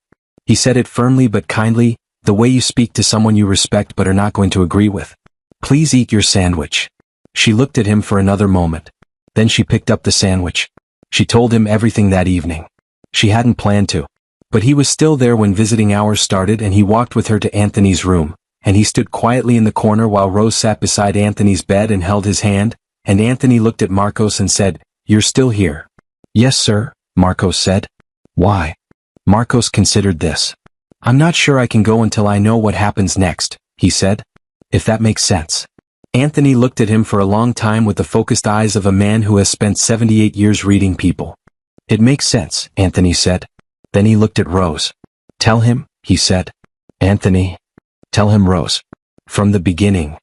He said it firmly but kindly, the way you speak to someone you respect but are not going to agree with. Please eat your sandwich. She looked at him for another moment. Then she picked up the sandwich. She told him everything that evening. She hadn't planned to. But he was still there when visiting hours started and he walked with her to Anthony's room, and he stood quietly in the corner while Rose sat beside Anthony's bed and held his hand, and Anthony looked at Marcos and said, You're still here. Yes, sir, Marcos said. Why? Marcos considered this. I'm not sure I can go until I know what happens next, he said. If that makes sense. Anthony looked at him for a long time with the focused eyes of a man who has spent 78 years reading people. It makes sense, Anthony said. Then he looked at Rose. Tell him, he said. Anthony. Tell him, Rose. From the beginning.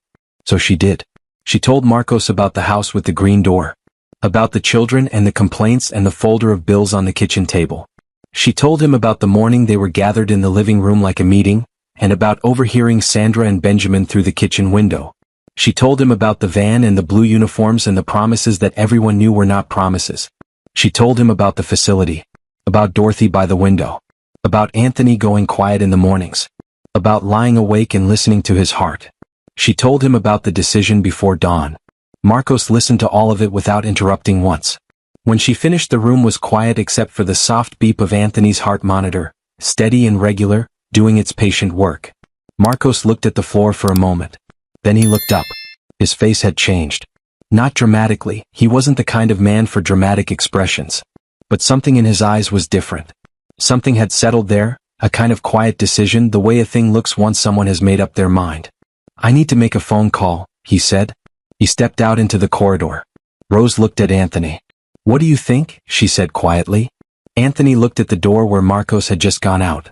So she did. She told Marcos about the house with the green door. About the children and the complaints and the folder of bills on the kitchen table. She told him about the morning they were gathered in the living room like a meeting, and about overhearing Sandra and Benjamin through the kitchen window. She told him about the van and the blue uniforms and the promises that everyone knew were not promises. She told him about the facility. About Dorothy by the window. About Anthony going quiet in the mornings. About lying awake and listening to his heart. She told him about the decision before dawn. Marcos listened to all of it without interrupting once. When she finished, the room was quiet except for the soft beep of Anthony's heart monitor, steady and regular, doing its patient work. Marcos looked at the floor for a moment. Then he looked up. His face had changed. Not dramatically, he wasn't the kind of man for dramatic expressions. But something in his eyes was different. Something had settled there, a kind of quiet decision, the way a thing looks once someone has made up their mind. "I need to make a phone call," he said. He stepped out into the corridor. Rose looked at Anthony. "What do you think?" she said quietly. Anthony looked at the door where Marcos had just gone out.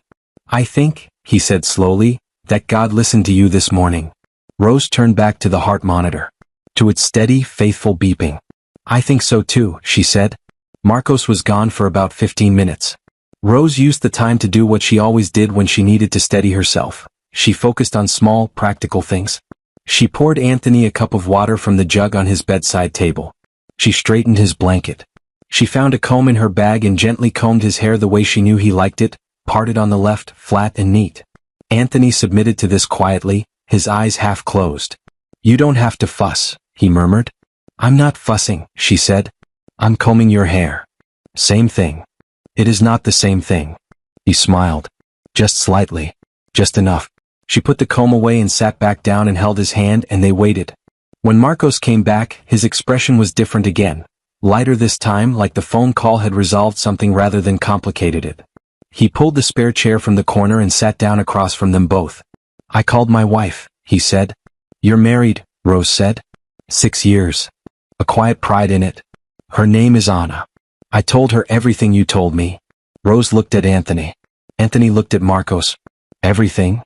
"I think," he said slowly, "that God listened to you this morning." Rose turned back to the heart monitor. To its steady, faithful beeping. "I think so too," she said. Marcos was gone for about 15 minutes. Rose used the time to do what she always did when she needed to steady herself. She focused on small, practical things. She poured Anthony a cup of water from the jug on his bedside table. She straightened his blanket. She found a comb in her bag and gently combed his hair the way she knew he liked it, parted on the left, flat and neat. Anthony submitted to this quietly, his eyes half closed. "You don't have to fuss," he murmured. "I'm not fussing," she said. "I'm combing your hair." "Same thing." "It is not the same thing." He smiled. "Just slightly. Just enough." She put the comb away and sat back down and held his hand, and they waited. When Marcos came back, his expression was different again. Lighter this time, like the phone call had resolved something rather than complicated it. He pulled the spare chair from the corner and sat down across from them both. "I called my wife," he said. "You're married," Rose said. 6 years. A quiet pride in it. "Her name is Anna. I told her everything you told me." Rose looked at Anthony. Anthony looked at Marcos. "Everything?"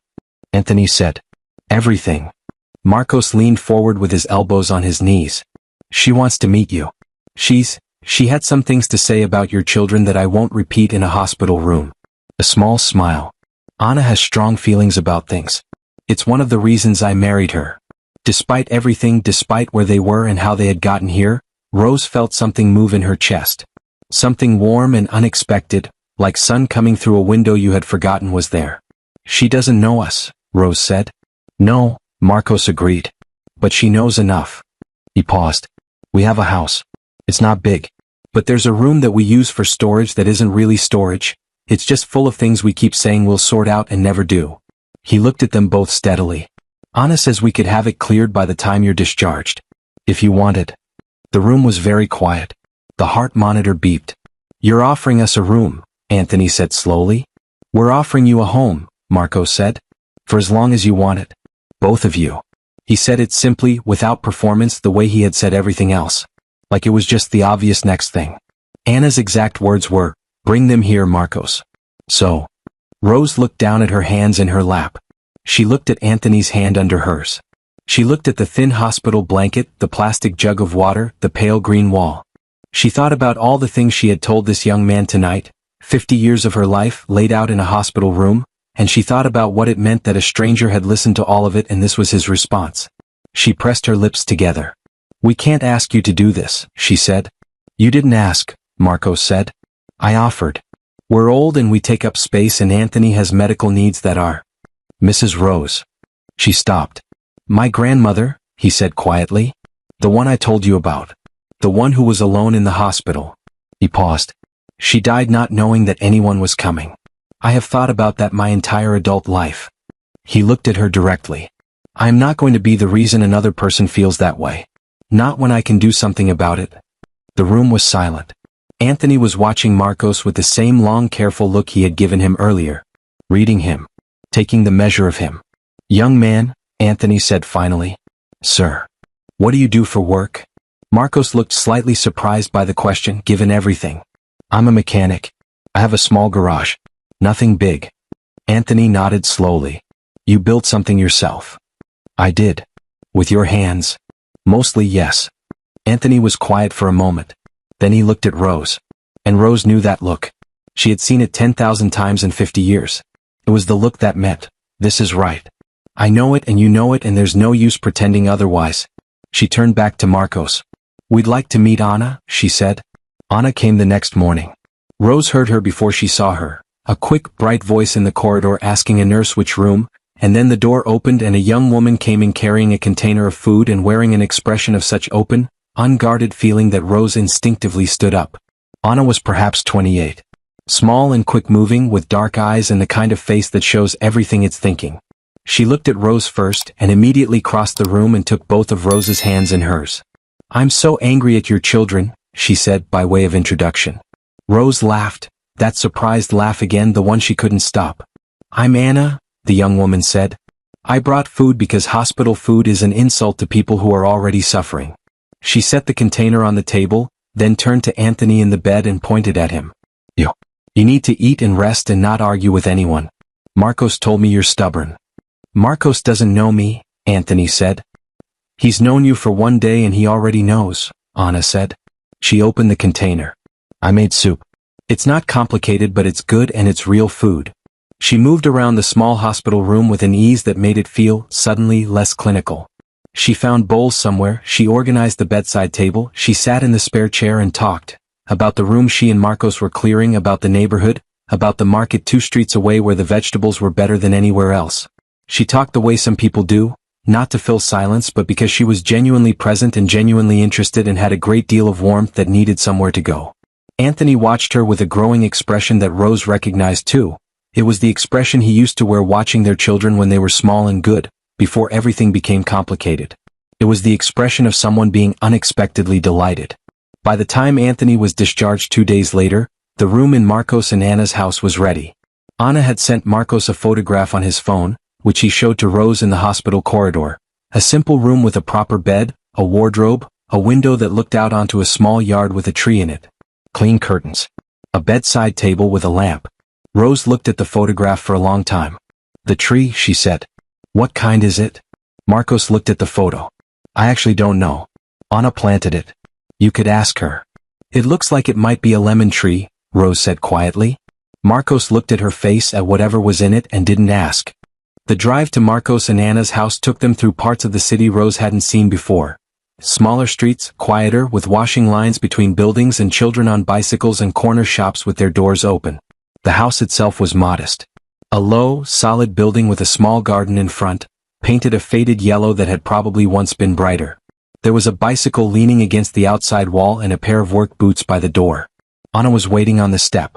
Anthony said. "Everything." Marcos leaned forward with his elbows on his knees. "She wants to meet you. She had some things to say about your children that I won't repeat in a hospital room." A small smile. "Anna has strong feelings about things. It's one of the reasons I married her." Despite everything, despite where they were and how they had gotten here, Rose felt something move in her chest. Something warm and unexpected, like sun coming through a window you had forgotten was there. "She doesn't know us," Rose said. "No," Marcos agreed. "But she knows enough." He paused. "We have a house. It's not big. But there's a room that we use for storage that isn't really storage. It's just full of things we keep saying we'll sort out and never do." He looked at them both steadily. "Anna says we could have it cleared by the time you're discharged. If you wanted." The room was very quiet. The heart monitor beeped. "You're offering us a room," Anthony said slowly. "We're offering you a home," Marcos said. "For as long as you want it. Both of you." He said it simply, without performance, the way he had said everything else. Like it was just the obvious next thing. Anna's exact words were, "Bring them here, Marcos." "So." Rose looked down at her hands in her lap. She looked at Anthony's hand under hers. She looked at the thin hospital blanket, the plastic jug of water, the pale green wall. She thought about all the things she had told this young man tonight, 50 years of her life laid out in a hospital room, and she thought about what it meant that a stranger had listened to all of it and this was his response. She pressed her lips together. "We can't ask you to do this," she said. "You didn't ask," Marcos said. "I offered. We're old and we take up space and Anthony has medical needs that are." "Mrs. Rose." She stopped. "My grandmother," he said quietly. "The one I told you about. The one who was alone in the hospital." He paused. "She died not knowing that anyone was coming. I have thought about that my entire adult life." He looked at her directly. "I am not going to be the reason another person feels that way. Not when I can do something about it." The room was silent. Anthony was watching Marcos with the same long, careful look he had given him earlier. Reading him. Taking the measure of him. "Young man," Anthony said finally. "Sir. What do you do for work?" Marcos looked slightly surprised by the question, given everything. "I'm a mechanic. I have a small garage. Nothing big." Anthony nodded slowly. "You built something yourself?" "I did." "With your hands?" "Mostly yes." Anthony was quiet for a moment. Then he looked at Rose. And Rose knew that look. She had seen it 10,000 times in 50 years. It was the look that meant, "This is right. I know it and you know it and there's no use pretending otherwise." She turned back to Marcos. "We'd like to meet Anna," she said. Anna came the next morning. Rose heard her before she saw her. A quick, bright voice in the corridor asking a nurse which room, and then the door opened and a young woman came in carrying a container of food and wearing an expression of such open, unguarded feeling that Rose instinctively stood up. Anna was perhaps 28. Small and quick-moving, with dark eyes and the kind of face that shows everything it's thinking. She looked at Rose first and immediately crossed the room and took both of Rose's hands in hers. "I'm so angry at your children," she said by way of introduction. Rose laughed, that surprised laugh again, the one she couldn't stop. "I'm Anna," the young woman said. "I brought food because hospital food is an insult to people who are already suffering." She set the container on the table, then turned to Anthony in the bed and pointed at him. You need to eat and rest and not argue with anyone. Marcos told me you're stubborn." "Marcos doesn't know me," Anthony said. "He's known you for one day and he already knows," Anna said. She opened the container. "I made soup. It's not complicated, but it's good and it's real food." She moved around the small hospital room with an ease that made it feel, suddenly, less clinical. She found bowls somewhere, she organized the bedside table, she sat in the spare chair and talked. About the room she and Marcos were clearing, about the neighborhood, about the market 2 streets away where the vegetables were better than anywhere else. She talked the way some people do, not to fill silence but because she was genuinely present and genuinely interested and had a great deal of warmth that needed somewhere to go. Anthony watched her with a growing expression that Rose recognized too. It was the expression he used to wear watching their children when they were small and good, before everything became complicated. It was the expression of someone being unexpectedly delighted. By the time Anthony was discharged 2 days later, the room in Marcos and Anna's house was ready. Anna had sent Marcos a photograph on his phone, which he showed to Rose in the hospital corridor. A simple room with a proper bed, a wardrobe, a window that looked out onto a small yard with a tree in it. Clean curtains. A bedside table with a lamp. Rose looked at the photograph for a long time. "The tree," she said. "What kind is it?" Marcos looked at the photo. "I actually don't know. Anna planted it. You could ask her." "It looks like it might be a lemon tree," Rose said quietly. Marcos looked at her face, at whatever was in it, and didn't ask. The drive to Marcos and Anna's house took them through parts of the city Rose hadn't seen before. Smaller streets, quieter, with washing lines between buildings and children on bicycles and corner shops with their doors open. The house itself was modest. A low, solid building with a small garden in front, painted a faded yellow that had probably once been brighter. There was a bicycle leaning against the outside wall and a pair of work boots by the door. Anna was waiting on the step.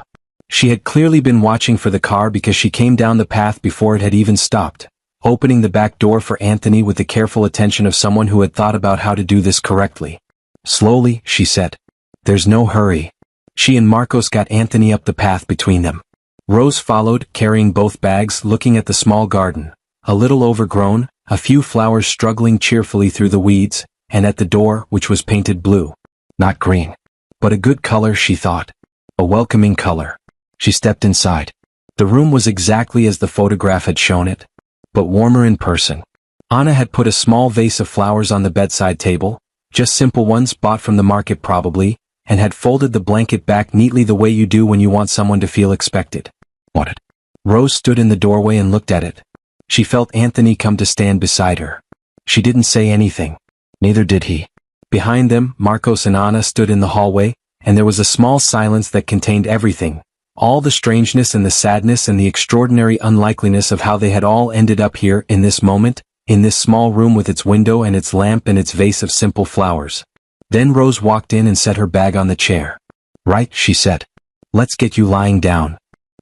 She had clearly been watching for the car because she came down the path before it had even stopped, opening the back door for Anthony with the careful attention of someone who had thought about how to do this correctly. "Slowly," she said. "There's no hurry." She and Marcos got Anthony up the path between them. Rose followed, carrying both bags, looking at the small garden. A little overgrown, a few flowers struggling cheerfully through the weeds, and at the door, which was painted blue. Not green. But a good color, she thought. A welcoming color. She stepped inside. The room was exactly as the photograph had shown it, but warmer in person. Anna had put a small vase of flowers on the bedside table, just simple ones bought from the market probably, and had folded the blanket back neatly the way you do when you want someone to feel expected. Wanted. Rose stood in the doorway and looked at it. She felt Anthony come to stand beside her. She didn't say anything. Neither did he. Behind them, Marcos and Anna stood in the hallway, and there was a small silence that contained everything. All the strangeness and the sadness and the extraordinary unlikeliness of how they had all ended up here in this moment, in this small room with its window and its lamp and its vase of simple flowers. Then Rose walked in and set her bag on the chair. "Right," she said. "Let's get you lying down."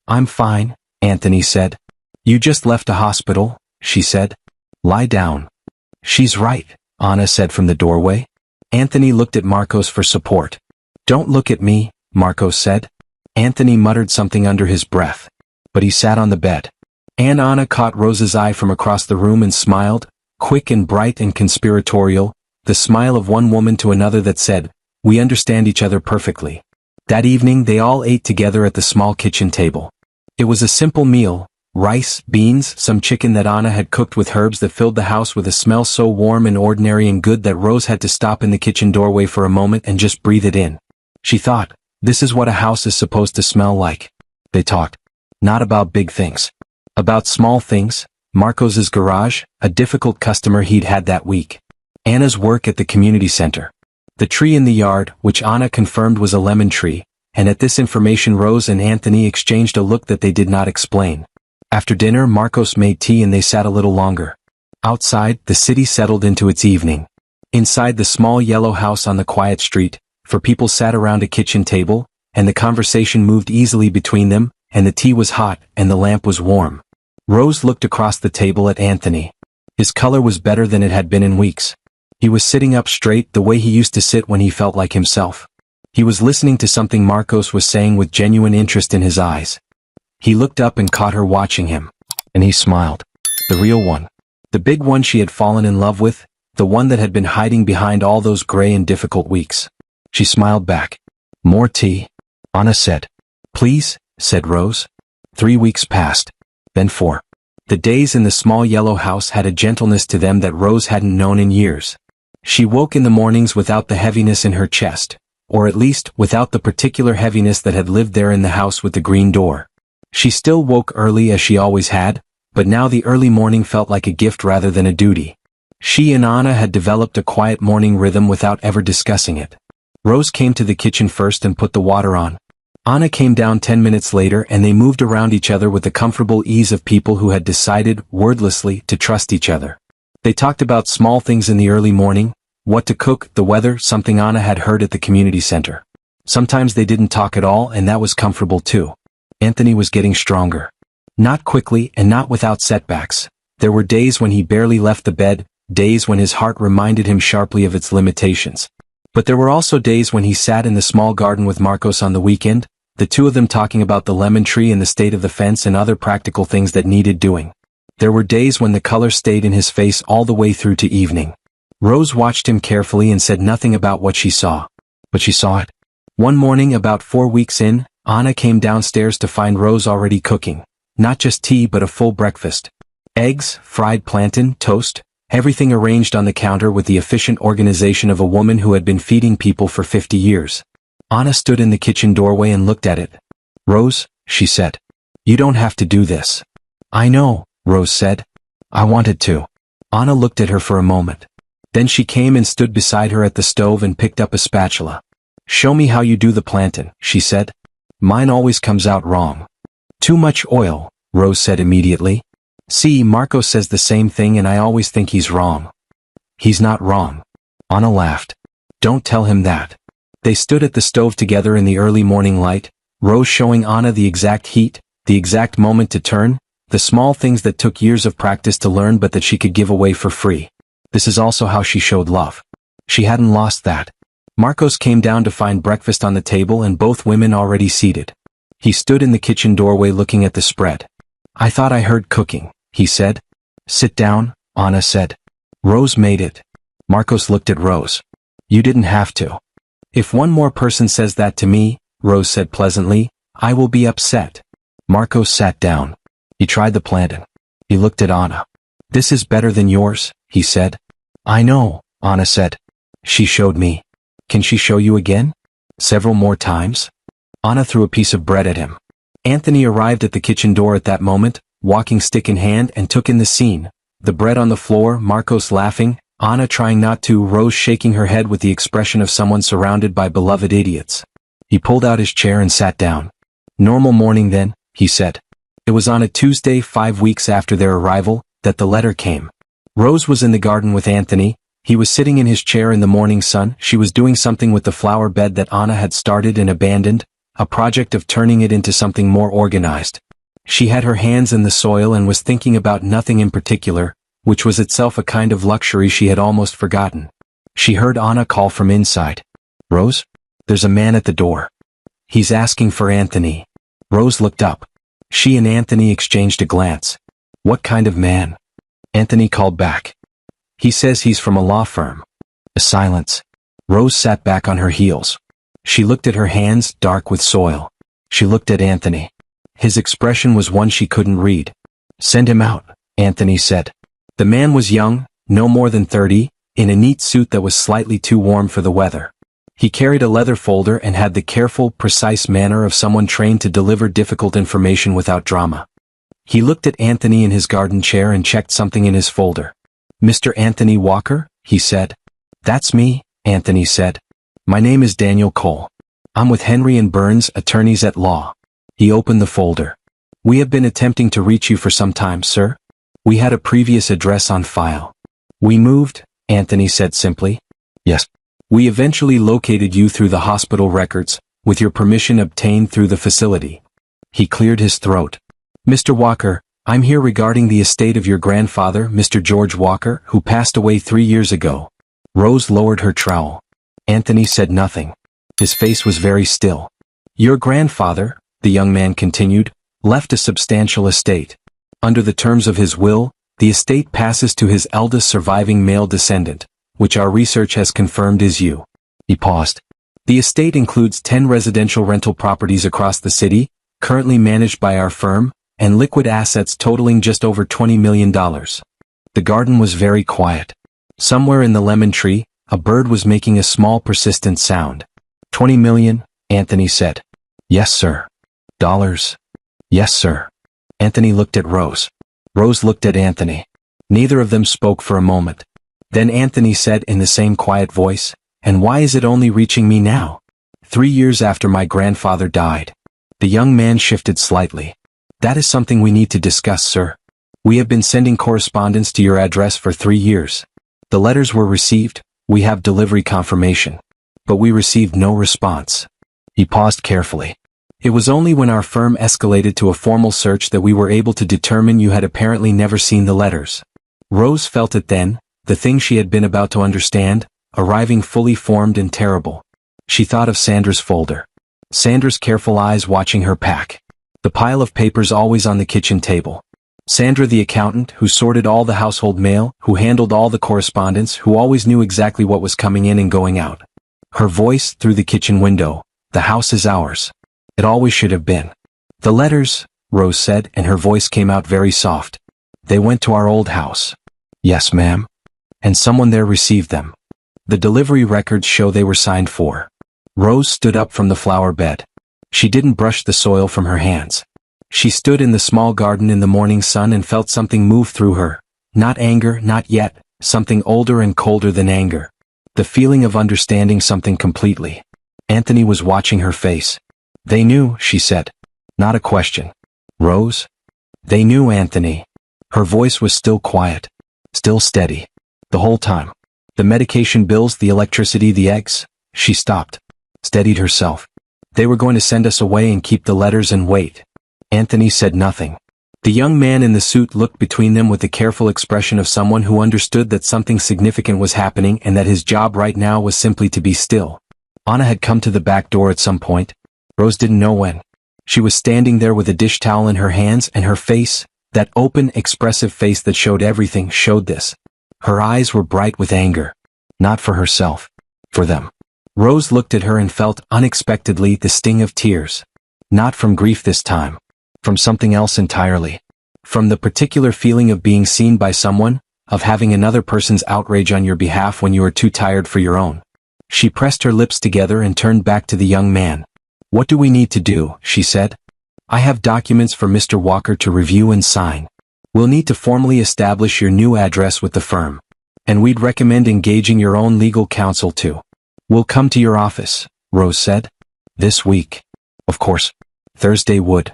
"I'm fine," Anthony said. "You just left a hospital," she said. "Lie down." "She's right," Anna said from the doorway. Anthony looked at Marcos for support. "Don't look at me," Marcos said. Anthony muttered something under his breath. But he sat on the bed. Anna caught Rose's eye from across the room and smiled, quick and bright and conspiratorial, the smile of one woman to another that said, "We understand each other perfectly." That evening they all ate together at the small kitchen table. It was a simple meal, rice, beans, some chicken that Anna had cooked with herbs that filled the house with a smell so warm and ordinary and good that Rose had to stop in the kitchen doorway for a moment and just breathe it in. She thought, this is what a house is supposed to smell like. They talked. Not about big things. About small things, Marcos's garage, a difficult customer he'd had that week. Anna's work at the community center. The tree in the yard, which Anna confirmed was a lemon tree, and at this information Rose and Anthony exchanged a look that they did not explain. After dinner, Marcos made tea and they sat a little longer. Outside, the city settled into its evening. Inside the small yellow house on the quiet street, four people sat around a kitchen table, and the conversation moved easily between them, and the tea was hot, and the lamp was warm. Rose looked across the table at Anthony. His color was better than it had been in weeks. He was sitting up straight the way he used to sit when he felt like himself. He was listening to something Marcos was saying with genuine interest in his eyes. He looked up and caught her watching him. And he smiled. The real one. The big one she had fallen in love with, the one that had been hiding behind all those gray and difficult weeks. She smiled back. More tea? Anna said. Please, said Rose. 3 weeks passed. Then 4. The days in the small yellow house had a gentleness to them that Rose hadn't known in years. She woke in the mornings without the heaviness in her chest, or at least without the particular heaviness that had lived there in the house with the green door. She still woke early as she always had, but now the early morning felt like a gift rather than a duty. She and Anna had developed a quiet morning rhythm without ever discussing it. Rose came to the kitchen first and put the water on. Anna came down 10 minutes later and they moved around each other with the comfortable ease of people who had decided, wordlessly, to trust each other. They talked about small things in the early morning, what to cook, the weather, something Anna had heard at the community center. Sometimes they didn't talk at all and that was comfortable too. Anthony was getting stronger. Not quickly and not without setbacks. There were days when he barely left the bed, days when his heart reminded him sharply of its limitations. But there were also days when he sat in the small garden with Marcos on the weekend, the two of them talking about the lemon tree and the state of the fence and other practical things that needed doing. There were days when the color stayed in his face all the way through to evening. Rose watched him carefully and said nothing about what she saw. But she saw it. One morning about 4 weeks in, Anna came downstairs to find Rose already cooking. Not just tea but a full breakfast. Eggs, fried plantain, toast, everything arranged on the counter with the efficient organization of a woman who had been feeding people for 50 years. Anna stood in the kitchen doorway and looked at it. Rose, she said. You don't have to do this. I know, Rose said. I wanted to. Anna looked at her for a moment. Then she came and stood beside her at the stove and picked up a spatula. Show me how you do the plantain, she said. Mine always comes out wrong. Too much oil, Rose said immediately. See, Marco says the same thing and I always think he's wrong. He's not wrong. Anna laughed. Don't tell him that. They stood at the stove together in the early morning light, Rose showing Anna the exact heat, the exact moment to turn, the small things that took years of practice to learn but that she could give away for free. This is also how she showed love. She hadn't lost that. Marcos came down to find breakfast on the table and both women already seated. He stood in the kitchen doorway looking at the spread. I thought I heard cooking, he said. Sit down, Anna said. Rose made it. Marcos looked at Rose. You didn't have to. If one more person says that to me, Rose said pleasantly, I will be upset. Marcos sat down. He tried the plantain. He looked at Anna. This is better than yours, he said. I know, Anna said. She showed me. Can she show you again? Several more times? Anna threw a piece of bread at him. Anthony arrived at the kitchen door at that moment, walking stick in hand, and took in the scene. The bread on the floor, Marcos laughing, Anna trying not to, Rose shaking her head with the expression of someone surrounded by beloved idiots. He pulled out his chair and sat down. Normal morning then, he said. It was on a Tuesday 5 weeks after their arrival, that the letter came. Rose was in the garden with Anthony. He was sitting in his chair in the morning sun. She was doing something with the flower bed that Anna had started and abandoned, a project of turning it into something more organized. She had her hands in the soil and was thinking about nothing in particular, which was itself a kind of luxury she had almost forgotten. She heard Anna call from inside. Rose? There's a man at the door. He's asking for Anthony. Rose looked up. She and Anthony exchanged a glance. What kind of man? Anthony called back. He says he's from a law firm. A silence. Rose sat back on her heels. She looked at her hands, dark with soil. She looked at Anthony. His expression was one she couldn't read. Send him out, Anthony said. The man was young, no more than 30, in a neat suit that was slightly too warm for the weather. He carried a leather folder and had the careful, precise manner of someone trained to deliver difficult information without drama. He looked at Anthony in his garden chair and checked something in his folder. Mr. Anthony Walker, he said. That's me, Anthony said. My name is Daniel Cole. I'm with Henry and Burns, attorneys at law. He opened the folder. We have been attempting to reach you for some time, sir. We had a previous address on file. We moved, Anthony said simply. Yes. We eventually located you through the hospital records, with your permission obtained through the facility. He cleared his throat. Mr. Walker, I'm here regarding the estate of your grandfather, Mr. George Walker, who passed away 3 years ago. Rose lowered her trowel. Anthony said nothing. His face was very still. Your grandfather, the young man continued, left a substantial estate. Under the terms of his will, the estate passes to his eldest surviving male descendant, which our research has confirmed is you. He paused. The estate includes 10 residential rental properties across the city, currently managed by our firm, and liquid assets totaling just over $20 million. The garden was very quiet. Somewhere in the lemon tree, a bird was making a small persistent sound. 20 million, Anthony said. Yes, sir. Dollars? Yes, sir. Anthony looked at Rose. Rose looked at Anthony. Neither of them spoke for a moment. Then Anthony said in the same quiet voice, and why is it only reaching me now? 3 years after my grandfather died. The young man shifted slightly. That is something we need to discuss, sir. We have been sending correspondence to your address for 3 years. The letters were received, we have delivery confirmation. But we received no response. He paused carefully. It was only when our firm escalated to a formal search that we were able to determine you had apparently never seen the letters. Rose felt it then, the thing she had been about to understand, arriving fully formed and terrible. She thought of Sandra's folder. Sandra's careful eyes watching her pack. The pile of papers always on the kitchen table. Sandra the accountant, who sorted all the household mail, who handled all the correspondence, who always knew exactly what was coming in and going out. Her voice through the kitchen window. The house is ours. It always should have been. The letters, Rose said, and her voice came out very soft. They went to our old house. Yes, ma'am. And someone there received them. The delivery records show they were signed for. Rose stood up from the flower bed. She didn't brush the soil from her hands. She stood in the small garden in the morning sun and felt something move through her. Not anger, not yet, something older and colder than anger. The feeling of understanding something completely. Anthony was watching her face. They knew, she said. Not a question. Rose? They knew, Anthony. Her voice was still quiet. Still steady. The whole time. The medication bills, the electricity, the eggs. She stopped. Steadied herself. They were going to send us away and keep the letters and wait. Anthony said nothing. The young man in the suit looked between them with the careful expression of someone who understood that something significant was happening and that his job right now was simply to be still. Anna had come to the back door at some point. Rose didn't know when. She was standing there with a dish towel in her hands, and her face, that open, expressive face that showed everything, showed this. Her eyes were bright with anger. Not for herself. For them. Rose looked at her and felt, unexpectedly, the sting of tears. Not from grief this time. From something else entirely. From the particular feeling of being seen by someone, of having another person's outrage on your behalf when you are too tired for your own. She pressed her lips together and turned back to the young man. What do we need to do, she said. I have documents for Mr. Walker to review and sign. We'll need to formally establish your new address with the firm. And we'd recommend engaging your own legal counsel too. We'll come to your office, Rose said. This week. Of course. Thursday would.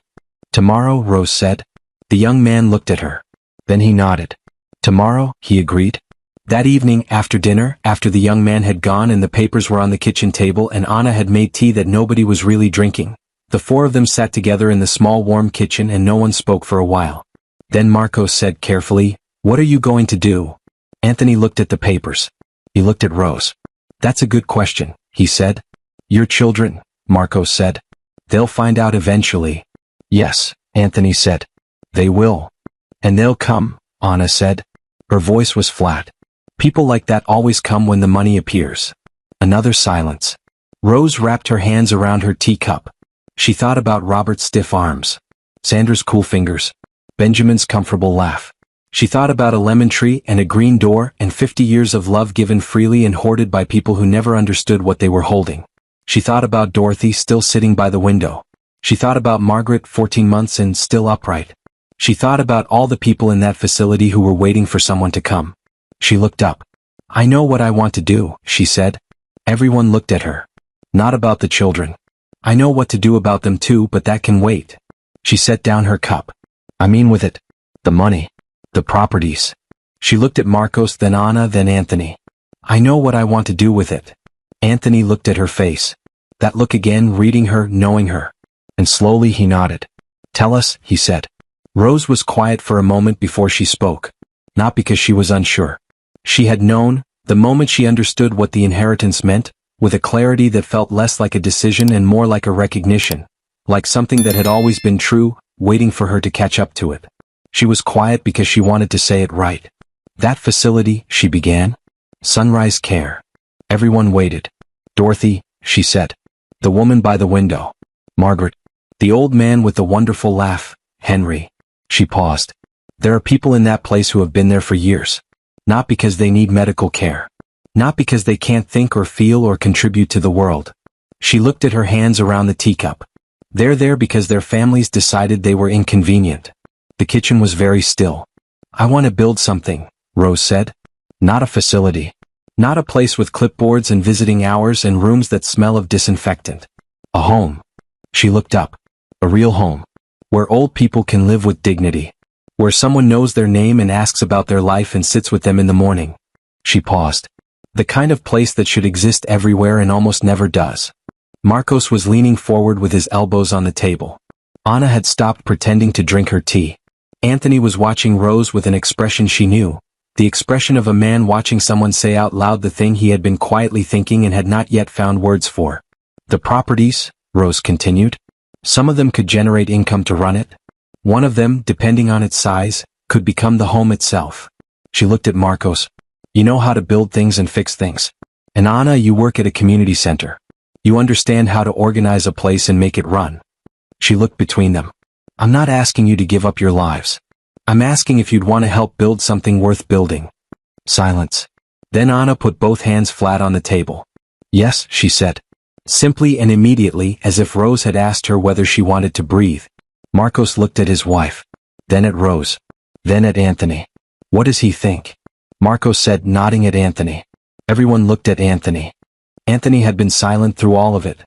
Tomorrow, Rose said. The young man looked at her. Then he nodded. Tomorrow, he agreed. That evening, after dinner, after the young man had gone and the papers were on the kitchen table and Anna had made tea that nobody was really drinking, the four of them sat together in the small warm kitchen and no one spoke for a while. Then Marcos said carefully, "What are you going to do?" Anthony looked at the papers. He looked at Rose. "That's a good question," he said. "Your children," Marcos said. "They'll find out eventually." "Yes," Anthony said. "They will. And they'll come," Anna said. Her voice was flat. "People like that always come when the money appears." Another silence. Rose wrapped her hands around her teacup. She thought about Robert's stiff arms. Sandra's cool fingers. Benjamin's comfortable laugh. She thought about a lemon tree and a green door and 50 years of love given freely and hoarded by people who never understood what they were holding. She thought about Dorothy still sitting by the window. She thought about Margaret, 14 months and still upright. She thought about all the people in that facility who were waiting for someone to come. She looked up. "I know what I want to do," she said. Everyone looked at her. "Not about the children. I know what to do about them too, but that can wait." She set down her cup. I mean with it. The money. The properties. She looked at Marcos, then Anna, then Anthony. I know what I want to do with it. Anthony looked at her face. That look again, reading her, knowing her. And slowly he nodded. Tell us, he said. Rose was quiet for a moment before she spoke. Not because she was unsure. She had known, the moment she understood what the inheritance meant, with a clarity that felt less like a decision and more like a recognition. Like something that had always been true, waiting for her to catch up to it. She was quiet because she wanted to say it right. That facility, she began. Sunrise Care. Everyone waited. Dorothy, she said. The woman by the window. Margaret. The old man with the wonderful laugh. Henry. She paused. There are people in that place who have been there for years. Not because they need medical care. Not because they can't think or feel or contribute to the world. She looked at her hands around the teacup. They're there because their families decided they were inconvenient. The kitchen was very still. I want to build something, Rose said. Not a facility. Not a place with clipboards and visiting hours and rooms that smell of disinfectant. A home. She looked up. A real home. Where old people can live with dignity. Where someone knows their name and asks about their life and sits with them in the morning. She paused. The kind of place that should exist everywhere and almost never does. Marcos was leaning forward with his elbows on the table. Anna had stopped pretending to drink her tea. Anthony was watching Rose with an expression she knew. The expression of a man watching someone say out loud the thing he had been quietly thinking and had not yet found words for. The properties, Rose continued. Some of them could generate income to run it. One of them, depending on its size, could become the home itself. She looked at Marcos. You know how to build things and fix things. And Anna, you work at a community center. You understand how to organize a place and make it run. She looked between them. I'm not asking you to give up your lives. I'm asking if you'd want to help build something worth building. Silence. Then Anna put both hands flat on the table. Yes, she said. Simply and immediately, as if Rose had asked her whether she wanted to breathe. Marcos looked at his wife. Then at Rose. Then at Anthony. What does he think? Marcos said, nodding at Anthony. Everyone looked at Anthony. Anthony had been silent through all of it.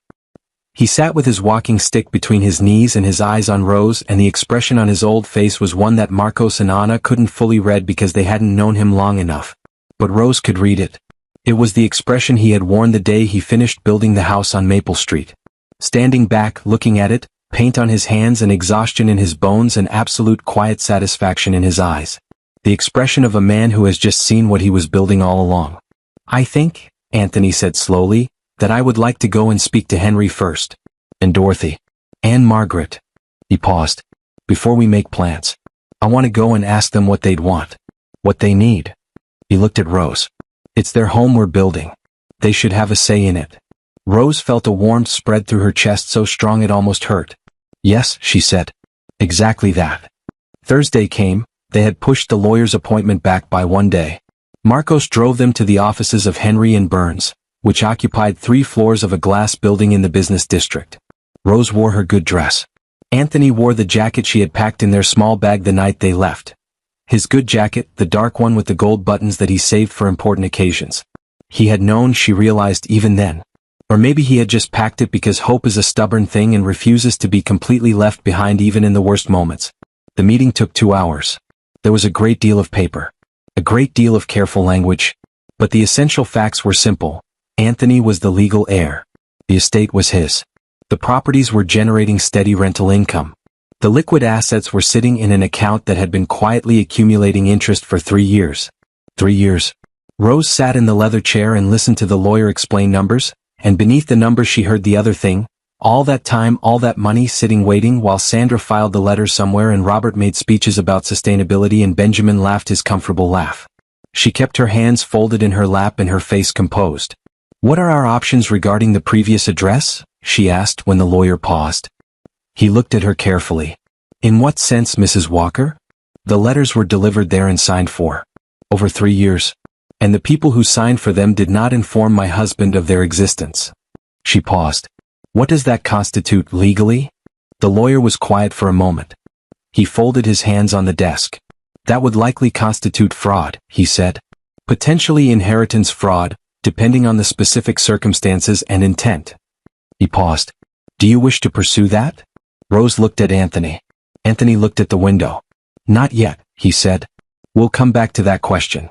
He sat with his walking stick between his knees and his eyes on Rose, and the expression on his old face was one that Marcos and Anna couldn't fully read because they hadn't known him long enough. But Rose could read it. It was the expression he had worn the day he finished building the house on Maple Street. Standing back, looking at it, paint on his hands and exhaustion in his bones and absolute quiet satisfaction in his eyes. The expression of a man who has just seen what he was building all along. I think, Anthony said slowly, that I would like to go and speak to Henry first. And Dorothy. And Margaret. He paused. Before we make plans. I want to go and ask them what they'd want. What they need. He looked at Rose. It's their home we're building. They should have a say in it. Rose felt a warmth spread through her chest so strong it almost hurt. Yes, she said. Exactly that. Thursday came. They had pushed the lawyer's appointment back by one day. Marcos drove them to the offices of Henry and Burns, which occupied 3 floors of a glass building in the business district. Rose wore her good dress. Anthony wore the jacket she had packed in their small bag the night they left. His good jacket, the dark one with the gold buttons that he saved for important occasions. He had known, she realized even then. Or maybe he had just packed it because hope is a stubborn thing and refuses to be completely left behind even in the worst moments. The meeting took 2 hours. There was a great deal of paper. A great deal of careful language. But the essential facts were simple. Anthony was the legal heir. The estate was his. The properties were generating steady rental income. The liquid assets were sitting in an account that had been quietly accumulating interest for 3 years. 3 years. Rose sat in the leather chair and listened to the lawyer explain numbers, and beneath the numbers she heard the other thing. All that time, all that money sitting waiting while Sandra filed the letters somewhere and Robert made speeches about sustainability and Benjamin laughed his comfortable laugh. She kept her hands folded in her lap and her face composed. What are our options regarding the previous address? She asked when the lawyer paused. He looked at her carefully. In what sense, Mrs. Walker? The letters were delivered there and signed for. Over 3 years. And the people who signed for them did not inform my husband of their existence. She paused. What does that constitute legally? The lawyer was quiet for a moment. He folded his hands on the desk. That would likely constitute fraud, he said. Potentially inheritance fraud, depending on the specific circumstances and intent. He paused. Do you wish to pursue that? Rose looked at Anthony. Anthony looked at the window. Not yet, he said. We'll come back to that question.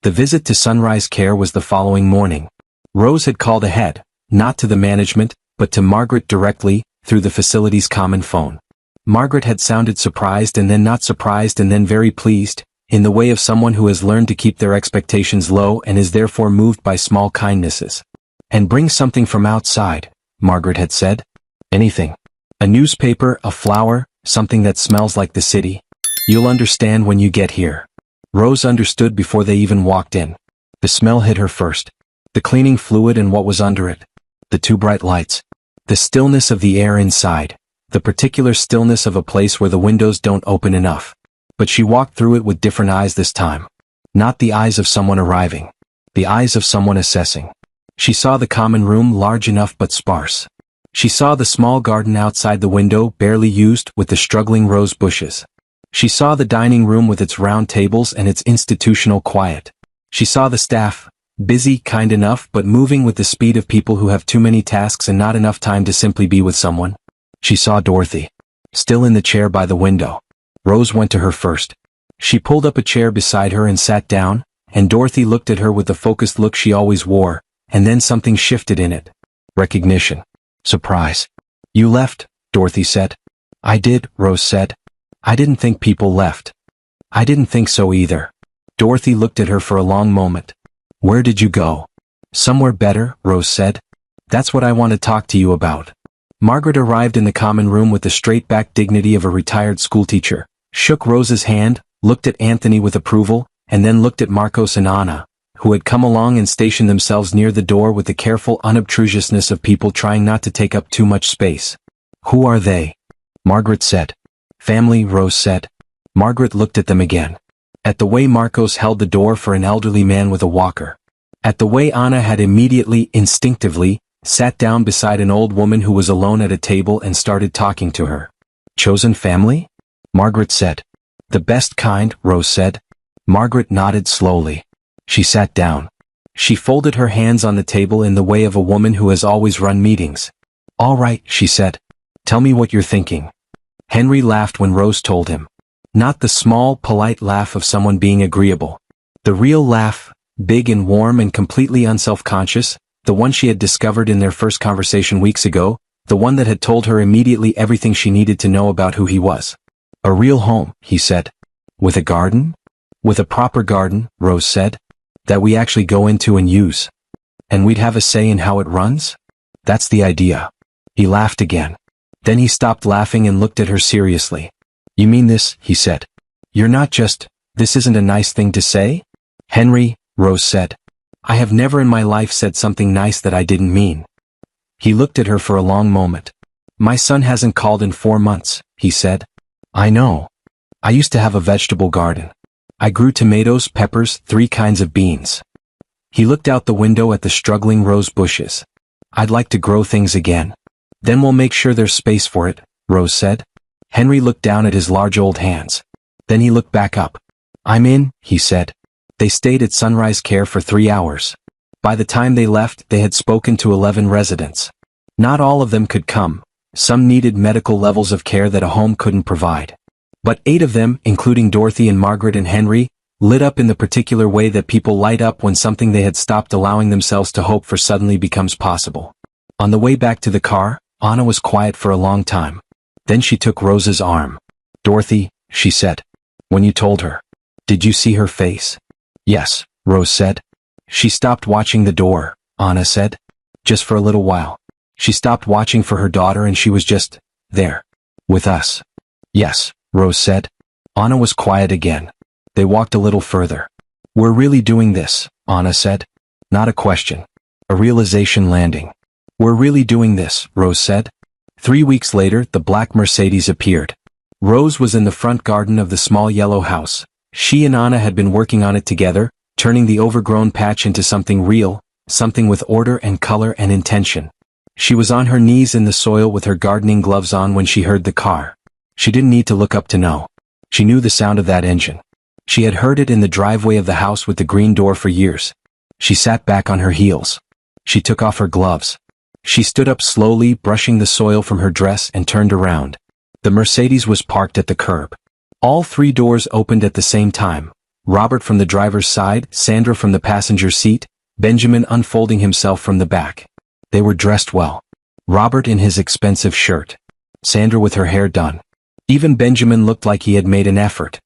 The visit to Sunrise Care was the following morning. Rose had called ahead, not to the management, but to Margaret directly, through the facility's common phone. Margaret had sounded surprised and then not surprised and then very pleased, in the way of someone who has learned to keep their expectations low and is therefore moved by small kindnesses. And bring something from outside, Margaret had said. Anything. A newspaper, a flower, something that smells like the city. You'll understand when you get here. Rose understood before they even walked in. The smell hit her first. The cleaning fluid and what was under it. The two bright lights. The stillness of the air inside. The particular stillness of a place where the windows don't open enough. But she walked through it with different eyes this time. Not the eyes of someone arriving. The eyes of someone assessing. She saw the common room large enough but sparse. She saw the small garden outside the window barely used with the struggling rose bushes. She saw the dining room with its round tables and its institutional quiet. She saw the staff, busy, kind enough but moving with the speed of people who have too many tasks and not enough time to simply be with someone. She saw Dorothy, still in the chair by the window. Rose went to her first. She pulled up a chair beside her and sat down, and Dorothy looked at her with the focused look she always wore, and then something shifted in it. Recognition. Surprise. You left, Dorothy said. I did, Rose said. I didn't think people left. I didn't think so either. Dorothy looked at her for a long moment. Where did you go? Somewhere better, Rose said. That's what I want to talk to you about. Margaret arrived in the common room with the straight-back dignity of a retired schoolteacher, shook Rose's hand, looked at Anthony with approval, and then looked at Marcos and Anna, who had come along and stationed themselves near the door with the careful unobtrusiousness of people trying not to take up too much space. Who are they? Margaret said. Family, Rose said. Margaret looked at them again. At the way Marcos held the door for an elderly man with a walker. At the way Anna had immediately, instinctively, sat down beside an old woman who was alone at a table and started talking to her. Chosen family? Margaret said. The best kind, Rose said. Margaret nodded slowly. She sat down. She folded her hands on the table in the way of a woman who has always run meetings. All right, she said. Tell me what you're thinking. Henry laughed when Rose told him. Not the small, polite laugh of someone being agreeable. The real laugh, big and warm and completely unself-conscious, the one she had discovered in their first conversation weeks ago, the one that had told her immediately everything she needed to know about who he was. A real home, he said. With a garden? With a proper garden, Rose said. That we actually go into and use. And we'd have a say in how it runs? That's the idea. He laughed again. Then he stopped laughing and looked at her seriously. You mean this, he said. You're not just, this isn't a nice thing to say? Henry, Rose said. I have never in my life said something nice that I didn't mean. He looked at her for a long moment. My son hasn't called in 4 months, he said. I know. I used to have a vegetable garden. I grew tomatoes, peppers, 3 kinds of beans. He looked out the window at the struggling rose bushes. I'd like to grow things again. Then we'll make sure there's space for it, Rose said. Henry looked down at his large old hands. Then he looked back up. I'm in, he said. They stayed at Sunrise Care for 3 hours. By the time they left, they had spoken to 11 residents. Not all of them could come. Some needed medical levels of care that a home couldn't provide. But 8 of them, including Dorothy and Margaret and Henry, lit up in the particular way that people light up when something they had stopped allowing themselves to hope for suddenly becomes possible. On the way back to the car, Anna was quiet for a long time. Then she took Rose's arm. Dorothy, she said. When you told her. Did you see her face? Yes, Rose said. She stopped watching the door, Anna said. Just for a little while. She stopped watching for her daughter and she was just there. With us. Yes, Rose said. Anna was quiet again. They walked a little further. We're really doing this, Anna said. Not a question. A realization landing. We're really doing this, Rose said. 3 weeks later, the black Mercedes appeared. Rose was in the front garden of the small yellow house. She and Anna had been working on it together, turning the overgrown patch into something real, something with order and color and intention. She was on her knees in the soil with her gardening gloves on when she heard the car. She didn't need to look up to know. She knew the sound of that engine. She had heard it in the driveway of the house with the green door for years. She sat back on her heels. She took off her gloves. She stood up slowly, brushing the soil from her dress and turned around. The Mercedes was parked at the curb. All three doors opened at the same time. Robert from the driver's side, Sandra from the passenger seat, Benjamin unfolding himself from the back. They were dressed well. Robert in his expensive shirt. Sandra with her hair done. Even Benjamin looked like he had made an effort.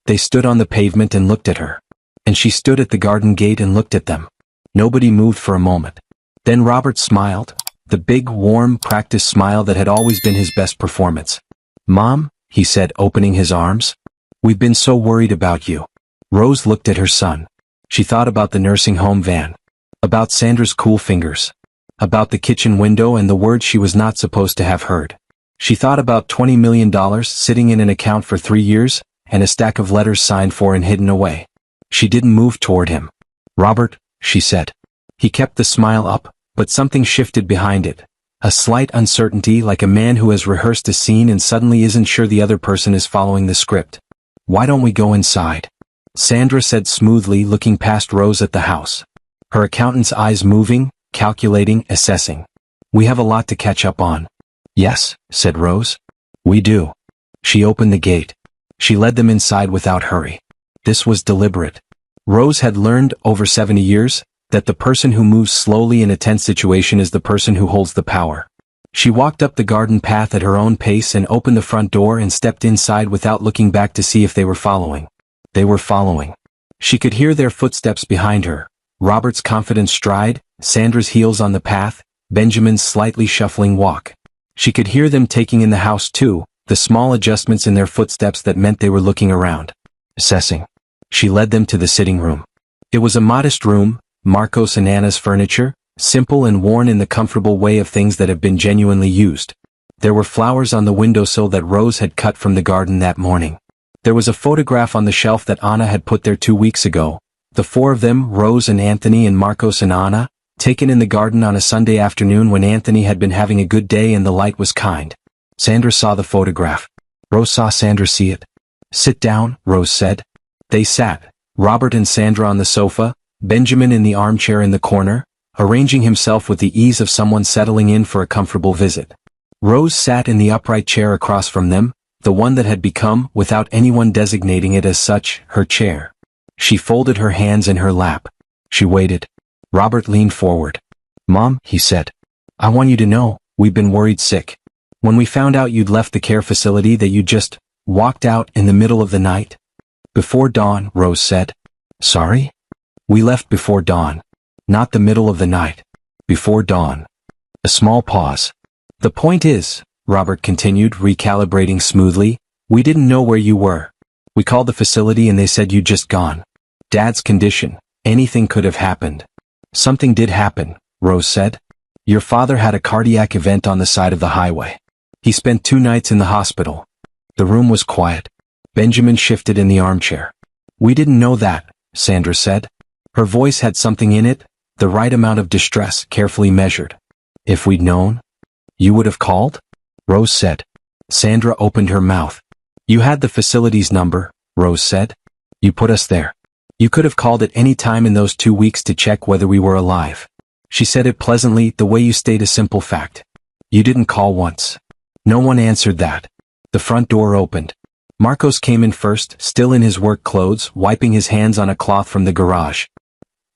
They stood on the pavement and looked at her. And she stood at the garden gate and looked at them. Nobody moved for a moment. Then Robert smiled, the big, warm, practiced smile that had always been his best performance. "Mom," he said, opening his arms. "We've been so worried about you." Rose looked at her son. She thought about the nursing home van. About Sandra's cool fingers. About the kitchen window and the words she was not supposed to have heard. She thought about $20 million sitting in an account for 3 years, and a stack of letters signed for and hidden away. She didn't move toward him. "Robert," she said. He kept the smile up, but something shifted behind it. A slight uncertainty, like a man who has rehearsed a scene and suddenly isn't sure the other person is following the script. "Why don't we go inside?" Sandra said smoothly, looking past Rose at the house. Her accountant's eyes moving, calculating, assessing. "We have a lot to catch up on." "Yes," said Rose. "We do." She opened the gate. She led them inside without hurry. This was deliberate. Rose had learned, over 70 years, that the person who moves slowly in a tense situation is the person who holds the power. She walked up the garden path at her own pace and opened the front door and stepped inside without looking back to see if they were following. They were following. She could hear their footsteps behind her, Robert's confident stride, Sandra's heels on the path, Benjamin's slightly shuffling walk. She could hear them taking in the house too, the small adjustments in their footsteps that meant they were looking around. Assessing. She led them to the sitting room. It was a modest room, Marcos and Anna's furniture, simple and worn in the comfortable way of things that have been genuinely used. There were flowers on the windowsill that Rose had cut from the garden that morning. There was a photograph on the shelf that Anna had put there 2 weeks ago. The four of them, Rose and Anthony and Marcos and Anna, taken in the garden on a Sunday afternoon when Anthony had been having a good day and the light was kind. Sandra saw the photograph. Rose saw Sandra see it. "Sit down," Rose said. They sat, Robert and Sandra on the sofa, Benjamin in the armchair in the corner, arranging himself with the ease of someone settling in for a comfortable visit. Rose sat in the upright chair across from them, the one that had become, without anyone designating it as such, her chair. She folded her hands in her lap. She waited. Robert leaned forward. "Mom," he said, "I want you to know, we've been worried sick. When we found out you'd left the care facility that you just walked out in the middle of the night." "Before dawn," Rose said. "Sorry?" "We left before dawn. Not the middle of the night. Before dawn." A small pause. "The point is," Robert continued, recalibrating smoothly, "we didn't know where you were. We called the facility and they said you'd just gone. Dad's condition, anything could have happened." "Something did happen," Rose said. "Your father had a cardiac event on the side of the highway. He spent 2 nights in the hospital." The room was quiet. Benjamin shifted in the armchair. "We didn't know that," Sandra said. Her voice had something in it, the right amount of distress, carefully measured. "If we'd known, you would have called?" Rose said. Sandra opened her mouth. "You had the facility's number," Rose said. "You put us there. You could have called at any time in those 2 weeks to check whether we were alive." She said it pleasantly, the way you state a simple fact. "You didn't call once." No one answered that. The front door opened. Marcos came in first, still in his work clothes, wiping his hands on a cloth from the garage.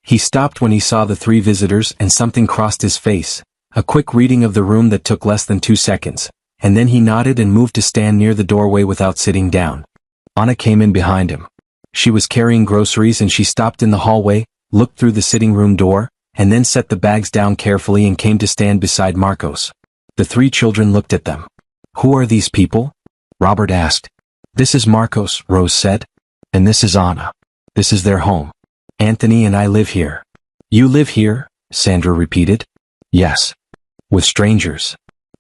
He stopped when he saw the 3 visitors and something crossed his face, a quick reading of the room that took less than 2 seconds, and then he nodded and moved to stand near the doorway without sitting down. Anna came in behind him. She was carrying groceries and she stopped in the hallway, looked through the sitting room door, and then set the bags down carefully and came to stand beside Marcos. The 3 children looked at them. "Who are these people?" Robert asked. "This is Marcos," Rose said. "And this is Anna. This is their home. Anthony and I live here." "You live here?" Sandra repeated. "Yes. With strangers.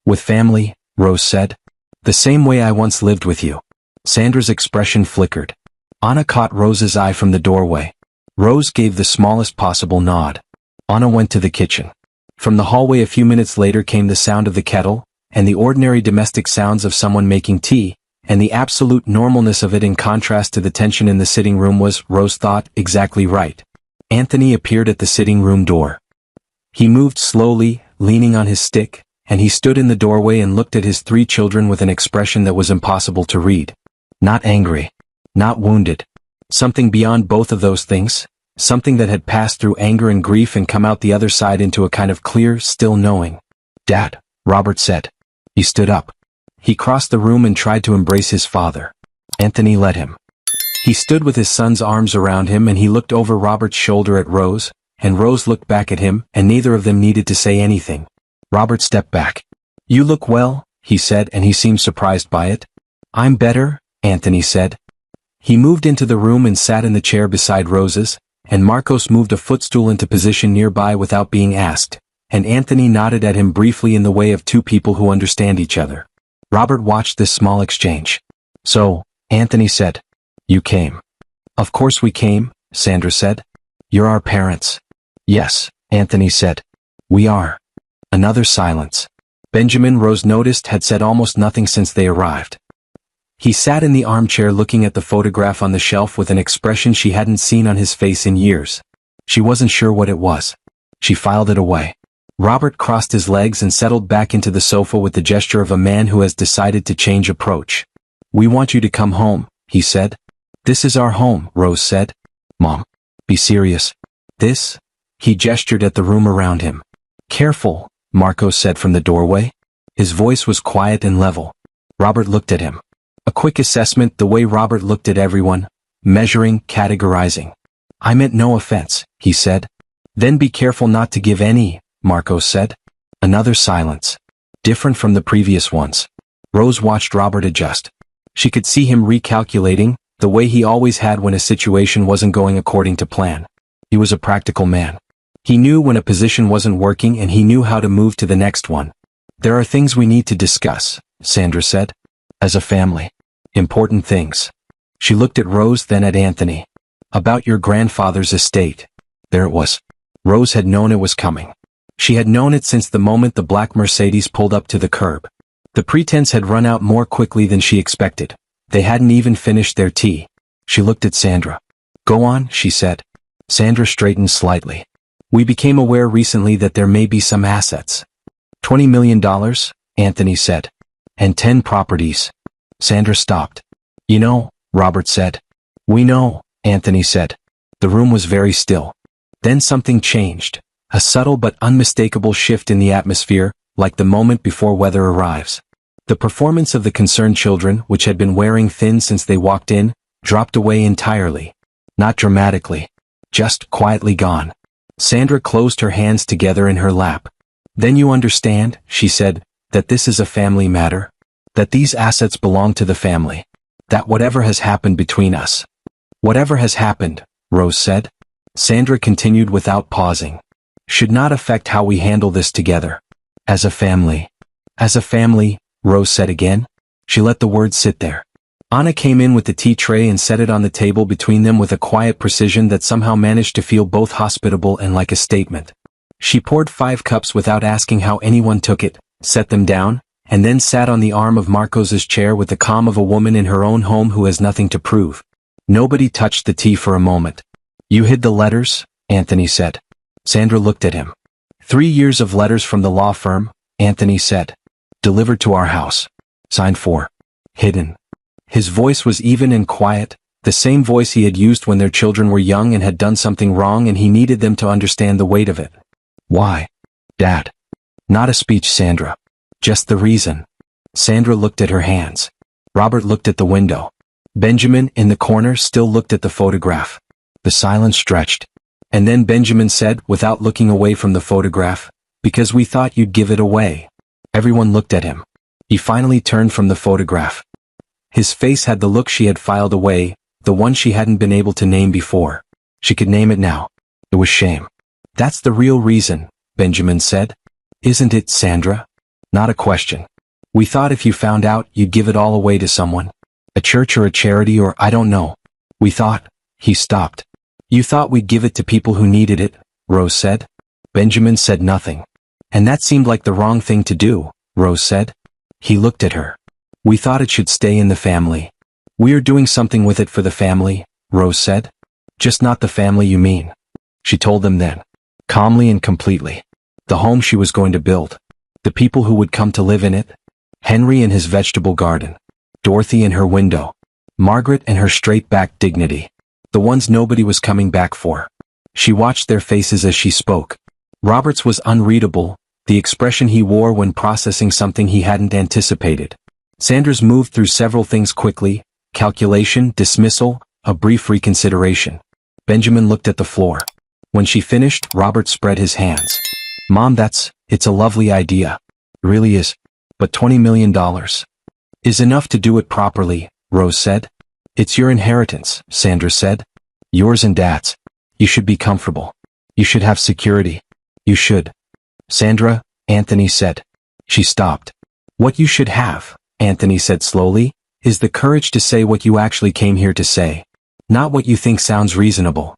With family," Rose said. "The same way I once lived with you." Sandra's expression flickered. Anna caught Rose's eye from the doorway. Rose gave the smallest possible nod. Anna went to the kitchen. From the hallway a few minutes later came the sound of the kettle, and the ordinary domestic sounds of someone making tea, and the absolute normalness of it in contrast to the tension in the sitting room was, Rose thought, exactly right. Anthony appeared at the sitting room door. He moved slowly, leaning on his stick, and he stood in the doorway and looked at his 3 children with an expression that was impossible to read. Not angry. Not wounded. Something beyond both of those things. Something that had passed through anger and grief and come out the other side into a kind of clear, still knowing. "Dad," Robert said. He stood up. He crossed the room and tried to embrace his father. Anthony let him. He stood with his son's arms around him and he looked over Robert's shoulder at Rose, and Rose looked back at him, and neither of them needed to say anything. Robert stepped back. "You look well," he said, and he seemed surprised by it. "I'm better," Anthony said. He moved into the room and sat in the chair beside Rose's, and Marcos moved a footstool into position nearby without being asked, and Anthony nodded at him briefly in the way of 2 people who understand each other. Robert watched this small exchange. "So," Anthony said, "you came." "Of course we came," Sandra said. "You're our parents." "Yes," Anthony said. "We are." Another silence. Benjamin, Rose noticed, had said almost nothing since they arrived. He sat in the armchair looking at the photograph on the shelf with an expression she hadn't seen on his face in years. She wasn't sure what it was. She filed it away. Robert crossed his legs and settled back into the sofa with the gesture of a man who has decided to change approach. "We want you to come home," he said. "This is our home," Rose said. "Mom, be serious." "This?" He gestured at the room around him. "Careful," Marcos said from the doorway. His voice was quiet and level. Robert looked at him. A quick assessment, the way Robert looked at everyone, measuring, categorizing. "I meant no offense," he said. "Then be careful not to give any," Marcos said. Another silence. Different from the previous ones. Rose watched Robert adjust. She could see him recalculating, the way he always had when a situation wasn't going according to plan. He was a practical man. He knew when a position wasn't working and he knew how to move to the next one. "There are things we need to discuss," Sandra said. "As a family. Important things." She looked at Rose, then at Anthony. "About your grandfather's estate." There it was. Rose had known it was coming. She had known it since the moment the black Mercedes pulled up to the curb. The pretense had run out more quickly than she expected. They hadn't even finished their tea. She looked at Sandra. "Go on," she said. Sandra straightened slightly. "We became aware recently that there may be some assets." $20 million, Anthony said. "And 10 properties. Sandra stopped. "You know," Robert said. "We know," Anthony said. The room was very still. Then something changed. A subtle but unmistakable shift in the atmosphere, like the moment before weather arrives. The performance of the concerned children, which had been wearing thin since they walked in, dropped away entirely. Not dramatically. Just quietly gone. Sandra closed her hands together in her lap. "Then you understand," she said, "that this is a family matter? That these assets belong to the family. That whatever has happened between us." "Whatever has happened," Rose said. Sandra continued without pausing. "Should not affect how we handle this together. As a family." "As a family," Rose said again. She let the words sit there. Anna came in with the tea tray and set it on the table between them with a quiet precision that somehow managed to feel both hospitable and like a statement. She poured 5 cups without asking how anyone took it, set them down, and then sat on the arm of Marcos's chair with the calm of a woman in her own home who has nothing to prove. Nobody touched the tea for a moment. "You hid the letters?" Anthony said. Sandra looked at him. 3 years of letters from the law firm, Anthony said. "Delivered to our house. Signed for. Hidden." His voice was even and quiet, the same voice he had used when their children were young and had done something wrong and he needed them to understand the weight of it. "Why, Dad?" "Not a speech, Sandra. Just the reason." Sandra looked at her hands. Robert looked at the window. Benjamin, in the corner, still looked at the photograph. The silence stretched. And then Benjamin said, without looking away from the photograph, "Because we thought you'd give it away." Everyone looked at him. He finally turned from the photograph. His face had the look she had filed away, the one she hadn't been able to name before. She could name it now. It was shame. "That's the real reason," Benjamin said. "Isn't it, Sandra?" "Not a question. We thought if you found out, you'd give it all away to someone. A church or a charity or I don't know. We thought—" He stopped. "You thought we'd give it to people who needed it," Rose said. Benjamin said nothing. "And that seemed like the wrong thing to do," Rose said. He looked at her. "We thought it should stay in the family." "We're doing something with it for the family," Rose said. "Just not the family you mean." She told them then. Calmly and completely. The home she was going to build. The people who would come to live in it? Henry and his vegetable garden. Dorothy and her window. Margaret and her straight-backed dignity. The ones nobody was coming back for. She watched their faces as she spoke. Robert's was unreadable, the expression he wore when processing something he hadn't anticipated. Sandra's moved through several things quickly: calculation, dismissal, a brief reconsideration. Benjamin looked at the floor. When she finished, Robert spread his hands. Mom, it's a lovely idea. It really is. But $20 million is enough to do it properly, Rose said. It's your inheritance, Sandra said. Yours and Dad's. You should be comfortable. You should have security. You should. Sandra, Anthony said. She stopped. What you should have, Anthony said slowly, is the courage to say what you actually came here to say. Not what you think sounds reasonable.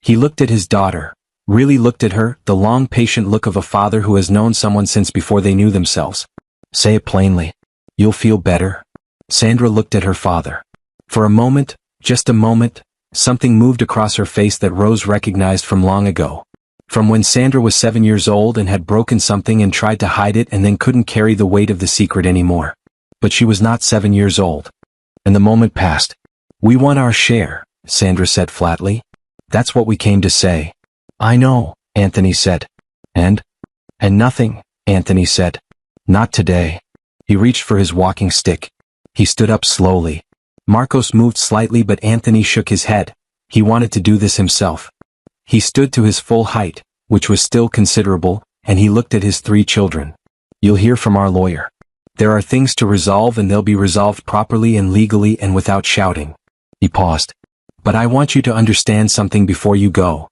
He looked at his daughter. Really looked at her, the long patient look of a father who has known someone since before they knew themselves. Say it plainly. You'll feel better. Sandra looked at her father. For a moment, just a moment, something moved across her face that Rose recognized from long ago. From when Sandra was 7 years old and had broken something and tried to hide it and then couldn't carry the weight of the secret anymore. But she was not 7 years old. And the moment passed. We want our share, Sandra said flatly. That's what we came to say. I know, Anthony said. And nothing, Anthony said. Not today. He reached for his walking stick. He stood up slowly. Marcos moved slightly, but Anthony shook his head. He wanted to do this himself. He stood to his full height, which was still considerable, and he looked at his 3 children. You'll hear from our lawyer. There are things to resolve, and they'll be resolved properly and legally and without shouting. He paused. But I want you to understand something before you go.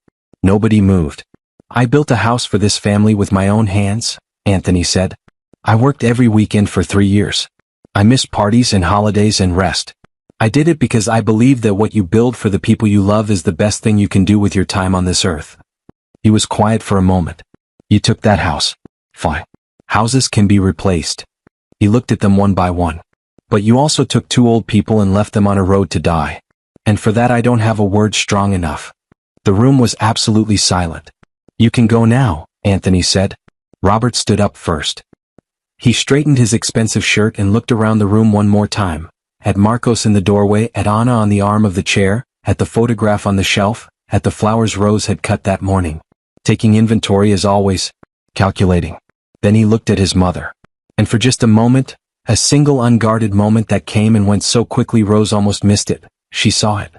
Nobody moved. I built a house for this family with my own hands, Anthony said. I worked every weekend for 3 years. I missed parties and holidays and rest. I did it because I believe that what you build for the people you love is the best thing you can do with your time on this earth. He was quiet for a moment. You took that house. Fine. Houses can be replaced. He looked at them one by one. But you also took 2 old people and left them on a road to die. And for that I don't have a word strong enough. The room was absolutely silent. You can go now, Anthony said. Robert stood up first. He straightened his expensive shirt and looked around the room one more time. At Marcos in the doorway, at Anna on the arm of the chair, at the photograph on the shelf, at the flowers Rose had cut that morning. Taking inventory as always. Calculating. Then he looked at his mother. And for just a moment, a single unguarded moment that came and went so quickly Rose almost missed it, she saw it.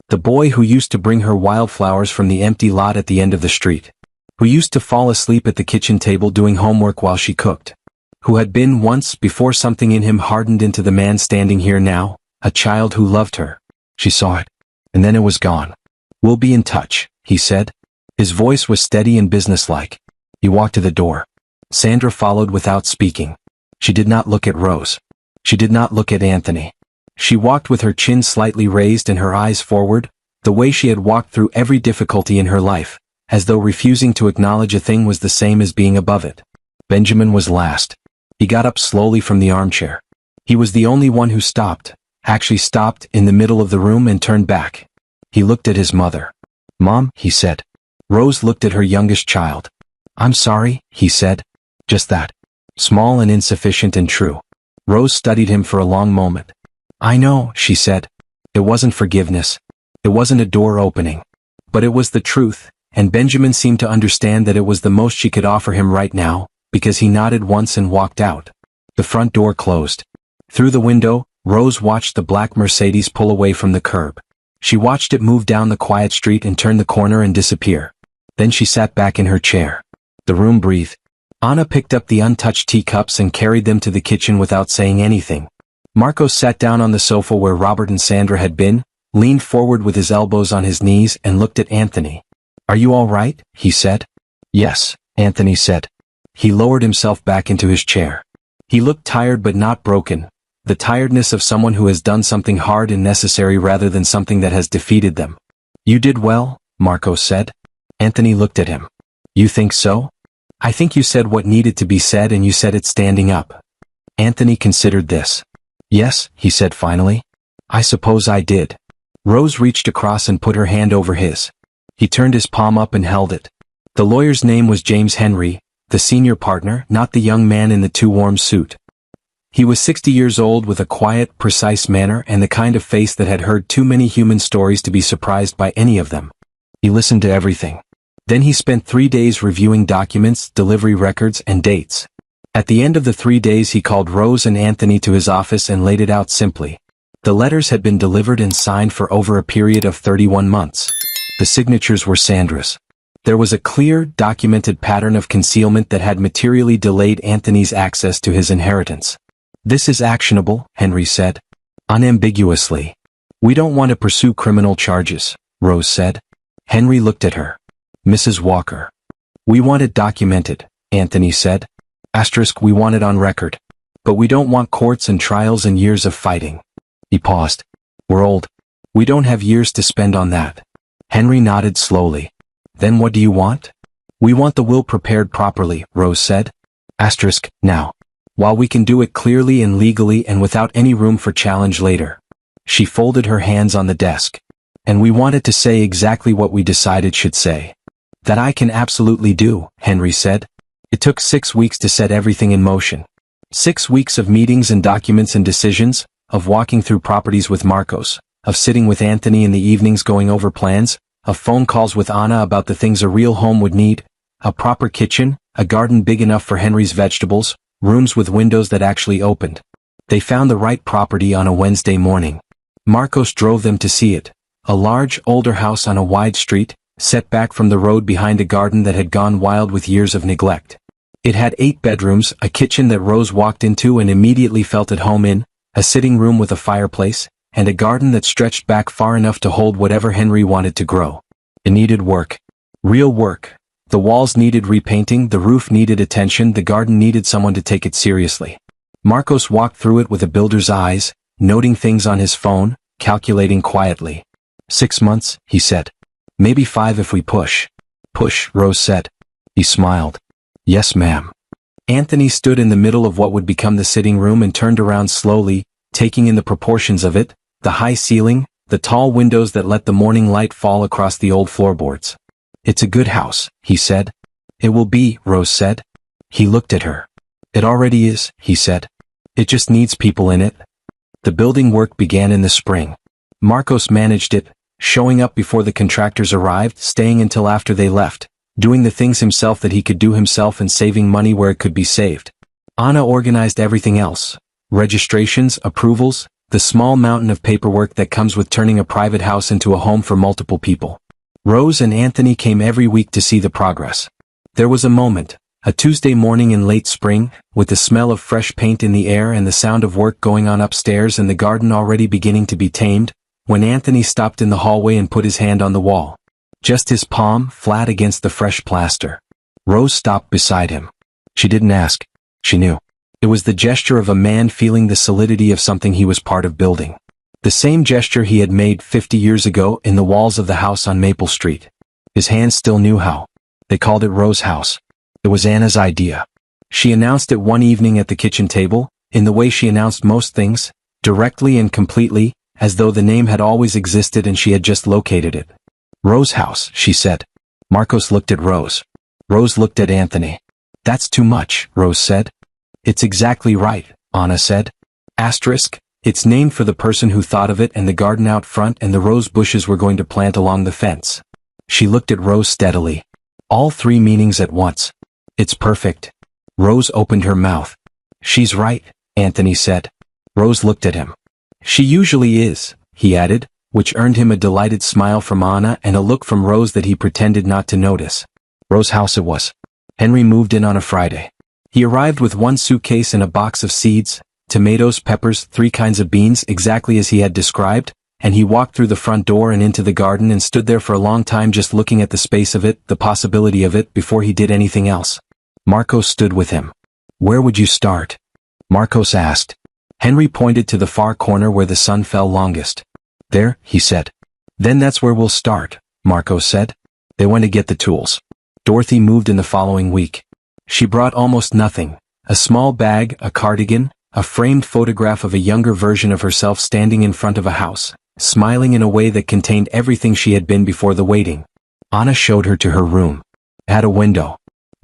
The boy who used to bring her wildflowers from the empty lot at the end of the street. Who used to fall asleep at the kitchen table doing homework while she cooked. Who had been once before something in him hardened into the man standing here now, a child who loved her. She saw it. And then it was gone. We'll be in touch, he said. His voice was steady and businesslike. He walked to the door. Sandra followed without speaking. She did not look at Rose. She did not look at Anthony. She walked with her chin slightly raised and her eyes forward, the way she had walked through every difficulty in her life, as though refusing to acknowledge a thing was the same as being above it. Benjamin was last. He got up slowly from the armchair. He was the only one who stopped, actually stopped in the middle of the room and turned back. He looked at his mother. Mom, he said. Rose looked at her youngest child. I'm sorry, he said. Just that. Small and insufficient and true. Rose studied him for a long moment. I know, she said. It wasn't forgiveness. It wasn't a door opening. But it was the truth, and Benjamin seemed to understand that it was the most she could offer him right now, because he nodded once and walked out. The front door closed. Through the window, Rose watched the black Mercedes pull away from the curb. She watched it move down the quiet street and turn the corner and disappear. Then she sat back in her chair. The room breathed. Anna picked up the untouched teacups and carried them to the kitchen without saying anything. Marcos sat down on the sofa where Robert and Sandra had been, leaned forward with his elbows on his knees and looked at Anthony. Are you all right? He said. Yes, Anthony said. He lowered himself back into his chair. He looked tired but not broken, the tiredness of someone who has done something hard and necessary rather than something that has defeated them. You did well, Marcos said. Anthony looked at him. You think so? I think you said what needed to be said and you said it standing up. Anthony considered this. Yes, he said finally. I suppose I did. Rose reached across and put her hand over his. He turned his palm up and held it. The lawyer's name was James Henry, The senior partner, not the young man in the too warm suit. He was 60 years old with a quiet, precise manner and the kind of face that had heard too many human stories to be surprised by any of them. He listened to everything. Then he spent 3 days reviewing documents, delivery records, and dates. At the end of the 3 days he called Rose and Anthony to his office and laid it out simply. The letters had been delivered and signed for over a period of 31 months. The signatures were Sandra's. There was a clear, documented pattern of concealment that had materially delayed Anthony's access to his inheritance. "This is actionable," Henry said. Unambiguously. "We don't want to pursue criminal charges," Rose said. Henry looked at her. "Mrs. Walker." "We want it documented," Anthony said. "We want it on record. But we don't want courts and trials and years of fighting." He paused. "We're old. We don't have years to spend on that." Henry nodded slowly. "Then what do you want?" "We want the will prepared properly," Rose said. Now. While we can do it clearly and legally and without any room for challenge later. She folded her hands on the desk. "And we want it to say exactly what we decide it should say." "That I can absolutely do," Henry said. It took 6 weeks to set everything in motion. 6 weeks of meetings and documents and decisions, of walking through properties with Marcos, of sitting with Anthony in the evenings going over plans, of phone calls with Anna about the things a real home would need, a proper kitchen, a garden big enough for Henry's vegetables, rooms with windows that actually opened. They found the right property on a Wednesday morning. Marcos drove them to see it. A large, older house on a wide street, set back from the road behind a garden that had gone wild with years of neglect. It had 8 bedrooms, a kitchen that Rose walked into and immediately felt at home in, a sitting room with a fireplace, and a garden that stretched back far enough to hold whatever Henry wanted to grow. It needed work. Real work. The walls needed repainting, the roof needed attention, the garden needed someone to take it seriously. Marcos walked through it with a builder's eyes, noting things on his phone, calculating quietly. 6 months, he said. Maybe 5 if we push. Push, Rose said. He smiled. Yes, ma'am. Anthony stood in the middle of what would become the sitting room and turned around slowly, taking in the proportions of it, the high ceiling, the tall windows that let the morning light fall across the old floorboards. It's a good house, he said. It will be, Rose said. He looked at her. It already is, he said. It just needs people in it. The building work began in the spring. Marcos managed it, showing up before the contractors arrived, staying until after they left, doing the things himself that he could do himself and saving money where it could be saved. Anna organized everything else. Registrations, approvals, the small mountain of paperwork that comes with turning a private house into a home for multiple people. Rose and Anthony came every week to see the progress. There was a moment, a Tuesday morning in late spring, with the smell of fresh paint in the air and the sound of work going on upstairs and the garden already beginning to be tamed, when Anthony stopped in the hallway and put his hand on the wall. Just his palm, flat against the fresh plaster. Rose stopped beside him. She didn't ask. She knew. It was the gesture of a man feeling the solidity of something he was part of building. The same gesture he had made 50 years ago in the walls of the house on Maple Street. His hands still knew how. They called it Rose House. It was Anna's idea. She announced it one evening at the kitchen table, in the way she announced most things, directly and completely, as though the name had always existed and she had just located it. Rose House, she said. Marcos looked at Rose. Rose looked at Anthony. That's too much, Rose said. It's exactly right, Anna said. It's named for the person who thought of it and the garden out front and the rose bushes we're going to plant along the fence. She looked at Rose steadily. All 3 meanings at once. It's perfect. Rose opened her mouth. She's right, Anthony said. Rose looked at him. She usually is, he added, which earned him a delighted smile from Anna and a look from Rose that he pretended not to notice. Rose House it was. Henry moved in on a Friday. He arrived with 1 suitcase and a box of seeds, tomatoes, peppers, 3 kinds of beans exactly as he had described, and he walked through the front door and into the garden and stood there for a long time just looking at the space of it, the possibility of it, before he did anything else. Marcos stood with him. Where would you start? Marcos asked. Henry pointed to the far corner where the sun fell longest. There, he said. Then that's where we'll start, Marcos said. They went to get the tools. Dorothy moved in the following week. She brought almost nothing. A small bag, a cardigan, a framed photograph of a younger version of herself standing in front of a house, smiling in a way that contained everything she had been before the waiting. Anna showed her to her room. It had a window.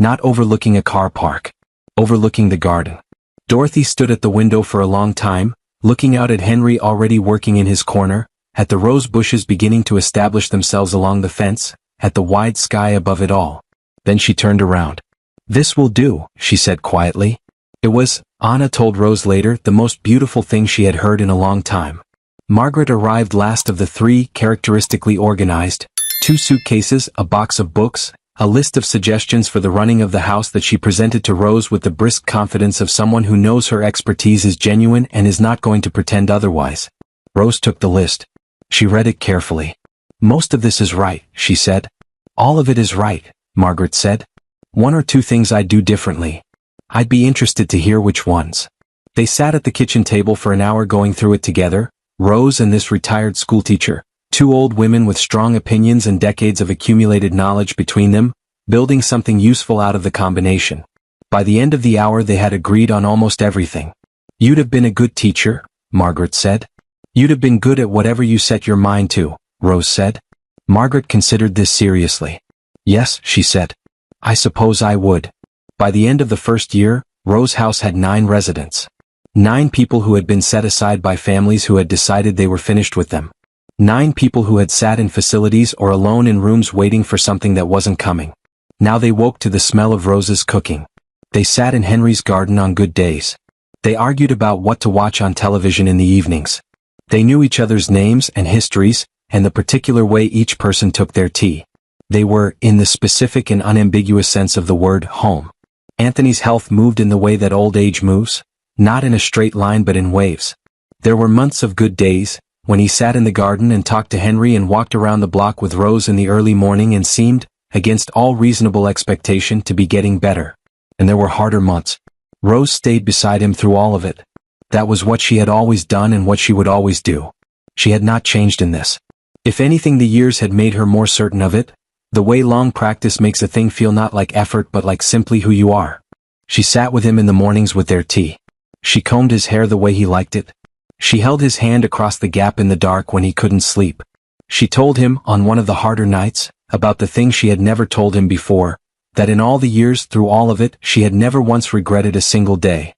Not overlooking a car park. Overlooking the garden. Dorothy stood at the window for a long time, looking out at Henry already working in his corner, at the rose bushes beginning to establish themselves along the fence, at the wide sky above it all. Then she turned around. "This will do," she said quietly. It was, Anna told Rose later, the most beautiful thing she had heard in a long time. Margaret arrived last of the three, characteristically organized, 2 suitcases, a box of books, a list of suggestions for the running of the house that she presented to Rose with the brisk confidence of someone who knows her expertise is genuine and is not going to pretend otherwise. Rose took the list. She read it carefully. "Most of this is right," she said. "All of it is right," Margaret said. "1 or 2 things I'd do differently. I'd be interested to hear which ones." They sat at the kitchen table for an hour going through it together, Rose and this retired schoolteacher, 2 old women with strong opinions and decades of accumulated knowledge between them, building something useful out of the combination. By the end of the hour they had agreed on almost everything. "You'd have been a good teacher," Margaret said. "You'd have been good at whatever you set your mind to," Rose said. Margaret considered this seriously. "Yes," she said. "I suppose I would." By the end of the first year, Rose House had 9 residents. 9 people who had been set aside by families who had decided they were finished with them. 9 people who had sat in facilities or alone in rooms waiting for something that wasn't coming. Now they woke to the smell of Rose's cooking. They sat in Henry's garden on good days. They argued about what to watch on television in the evenings. They knew each other's names and histories, and the particular way each person took their tea. They were, in the specific and unambiguous sense of the word, home. Anthony's health moved in the way that old age moves, not in a straight line but in waves. There were months of good days, when he sat in the garden and talked to Henry and walked around the block with Rose in the early morning and seemed, against all reasonable expectation, to be getting better. And there were harder months. Rose stayed beside him through all of it. That was what she had always done and what she would always do. She had not changed in this. If anything, the years had made her more certain of it, the way long practice makes a thing feel not like effort but like simply who you are. She sat with him in the mornings with their tea. She combed his hair the way he liked it. She held his hand across the gap in the dark when he couldn't sleep. She told him, on one of the harder nights, about the things she had never told him before, that in all the years through all of it she had never once regretted a single day.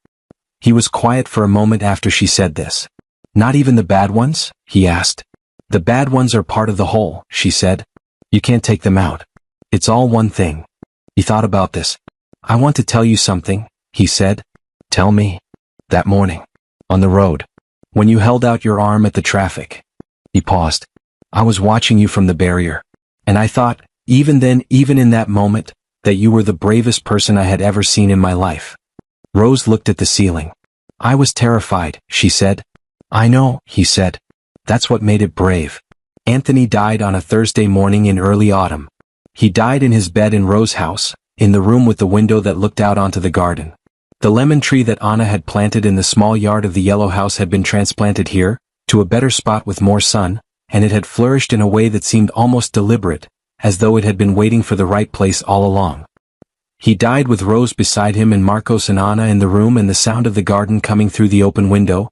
He was quiet for a moment after she said this. "Not even the bad ones?" he asked. "The bad ones are part of the whole," she said. "You can't take them out. It's all one thing." He thought about this. "I want to tell you something," he said. "Tell me." "That morning. On the road. When you held out your arm at the traffic." He paused. "I was watching you from the barrier. And I thought, even then, even in that moment, that you were the bravest person I had ever seen in my life." Rose looked at the ceiling. "I was terrified," she said. "I know," he said. "That's what made it brave." Anthony died on a Thursday morning in early autumn. He died in his bed in Rose House, in the room with the window that looked out onto the garden. The lemon tree that Anna had planted in the small yard of the yellow house had been transplanted here, to a better spot with more sun, and it had flourished in a way that seemed almost deliberate, as though it had been waiting for the right place all along. He died with Rose beside him and Marcos and Anna in the room and the sound of the garden coming through the open window,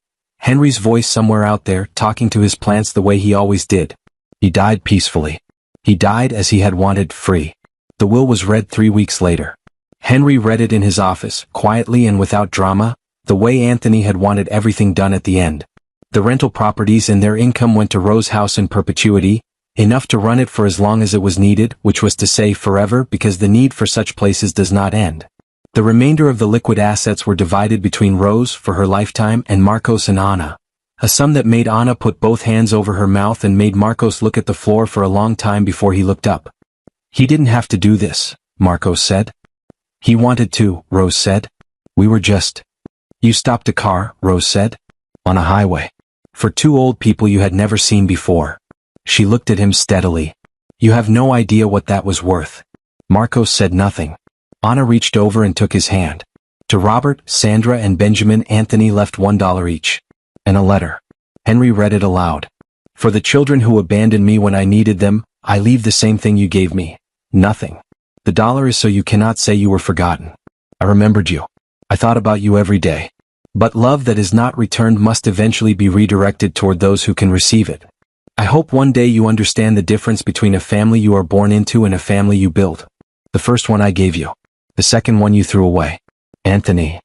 Henry's voice somewhere out there talking to his plants the way he always did. He died peacefully. He died as he had wanted, free. The will was read 3 weeks later. Henry read it in his office, quietly and without drama, the way Anthony had wanted everything done at the end. The rental properties and their income went to Rose House in perpetuity, enough to run it for as long as it was needed, which was to say forever, because the need for such places does not end. The remainder of the liquid assets were divided between Rose for her lifetime and Marcos and Anna, a sum that made Anna put both hands over her mouth and made Marcos look at the floor for a long time before he looked up. "He didn't have to do this," Marcos said. "He wanted to," Rose said. "We were just—" "You stopped a car," Rose said. "On a highway. For 2 old people you had never seen before." She looked at him steadily. "You have no idea what that was worth." Marcos said nothing. Anna reached over and took his hand. To Robert, Sandra and Benjamin, Anthony left $1 each. And a letter. Henry read it aloud. "For the children who abandoned me when I needed them, I leave the same thing you gave me. Nothing. The $1 is so you cannot say you were forgotten. I remembered you. I thought about you every day. But love that is not returned must eventually be redirected toward those who can receive it. I hope one day you understand the difference between a family you are born into and a family you build. The first one I gave you. The second one you threw away. Anthony.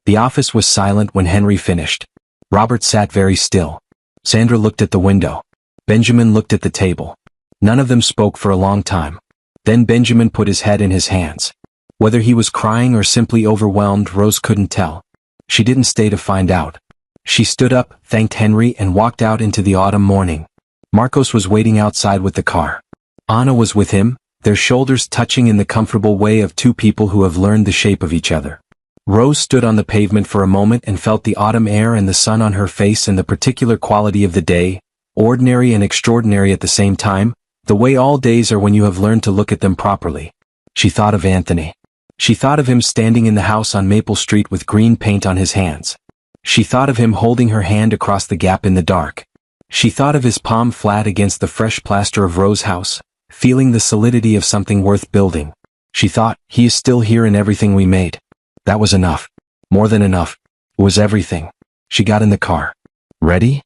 The office was silent when Henry finished. Robert sat very still. Sandra looked at the window. Benjamin looked at the table. None of them spoke for a long time. Then Benjamin put his head in his hands. Whether he was crying or simply overwhelmed, Rose couldn't tell. She didn't stay to find out. She stood up, thanked Henry, and walked out into the autumn morning. Marcos was waiting outside with the car. Anna was with him, their shoulders touching in the comfortable way of two people who have learned the shape of each other. Rose stood on the pavement for a moment and felt the autumn air and the sun on her face and the particular quality of the day, ordinary and extraordinary at the same time, the way all days are when you have learned to look at them properly. She thought of Anthony. She thought of him standing in the house on Maple Street with green paint on his hands. She thought of him holding her hand across the gap in the dark. She thought of his palm flat against the fresh plaster of Rose's house, feeling the solidity of something worth building. She thought, he is still here in everything we made. That was enough. More than enough. It was everything. She got in the car. Ready?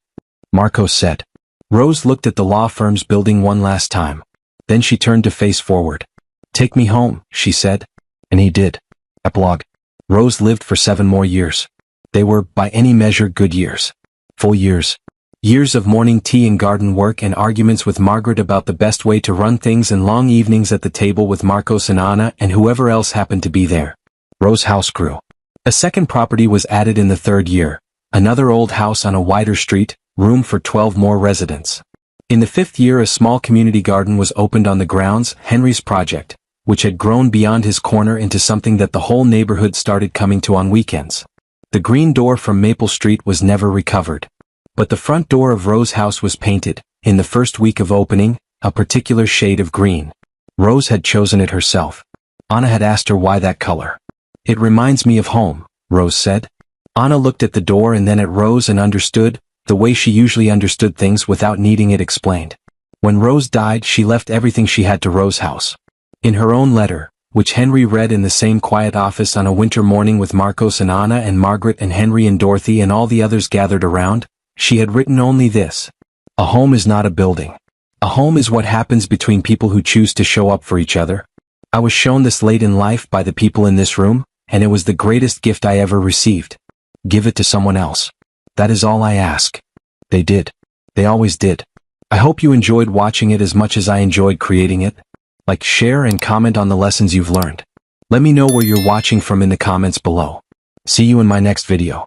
Marcos said. Rose looked at the law firm's building one last time. Then she turned to face forward. Take me home, she said. And he did. Epilogue. Rose lived for 7 more years. They were, by any measure, good years. Full years. Years of morning tea and garden work and arguments with Margaret about the best way to run things and long evenings at the table with Marcos and Anna and whoever else happened to be there. Rose's house grew. A second property was added in the 3rd year. Another old house on a wider street, room for 12 more residents. In the 5th year a small community garden was opened on the grounds, Henry's project, which had grown beyond his corner into something that the whole neighborhood started coming to on weekends. The green door from Maple Street was never recovered. But the front door of Rose's house was painted, in the first week of opening, a particular shade of green. Rose had chosen it herself. Anna had asked her why that color. It reminds me of home, Rose said. Anna looked at the door and then at Rose and understood, the way she usually understood things without needing it explained. When Rose died she left everything she had to Rose's house. In her own letter, which Henry read in the same quiet office on a winter morning with Marcos and Anna and Margaret and Henry and Dorothy and all the others gathered around, she had written only this. A home is not a building. A home is what happens between people who choose to show up for each other. I was shown this late in life by the people in this room, and it was the greatest gift I ever received. Give it to someone else. That is all I ask. They did. They always did. I hope you enjoyed watching it as much as I enjoyed creating it. Like, share, and comment on the lessons you've learned. Let me know where you're watching from in the comments below. See you in my next video.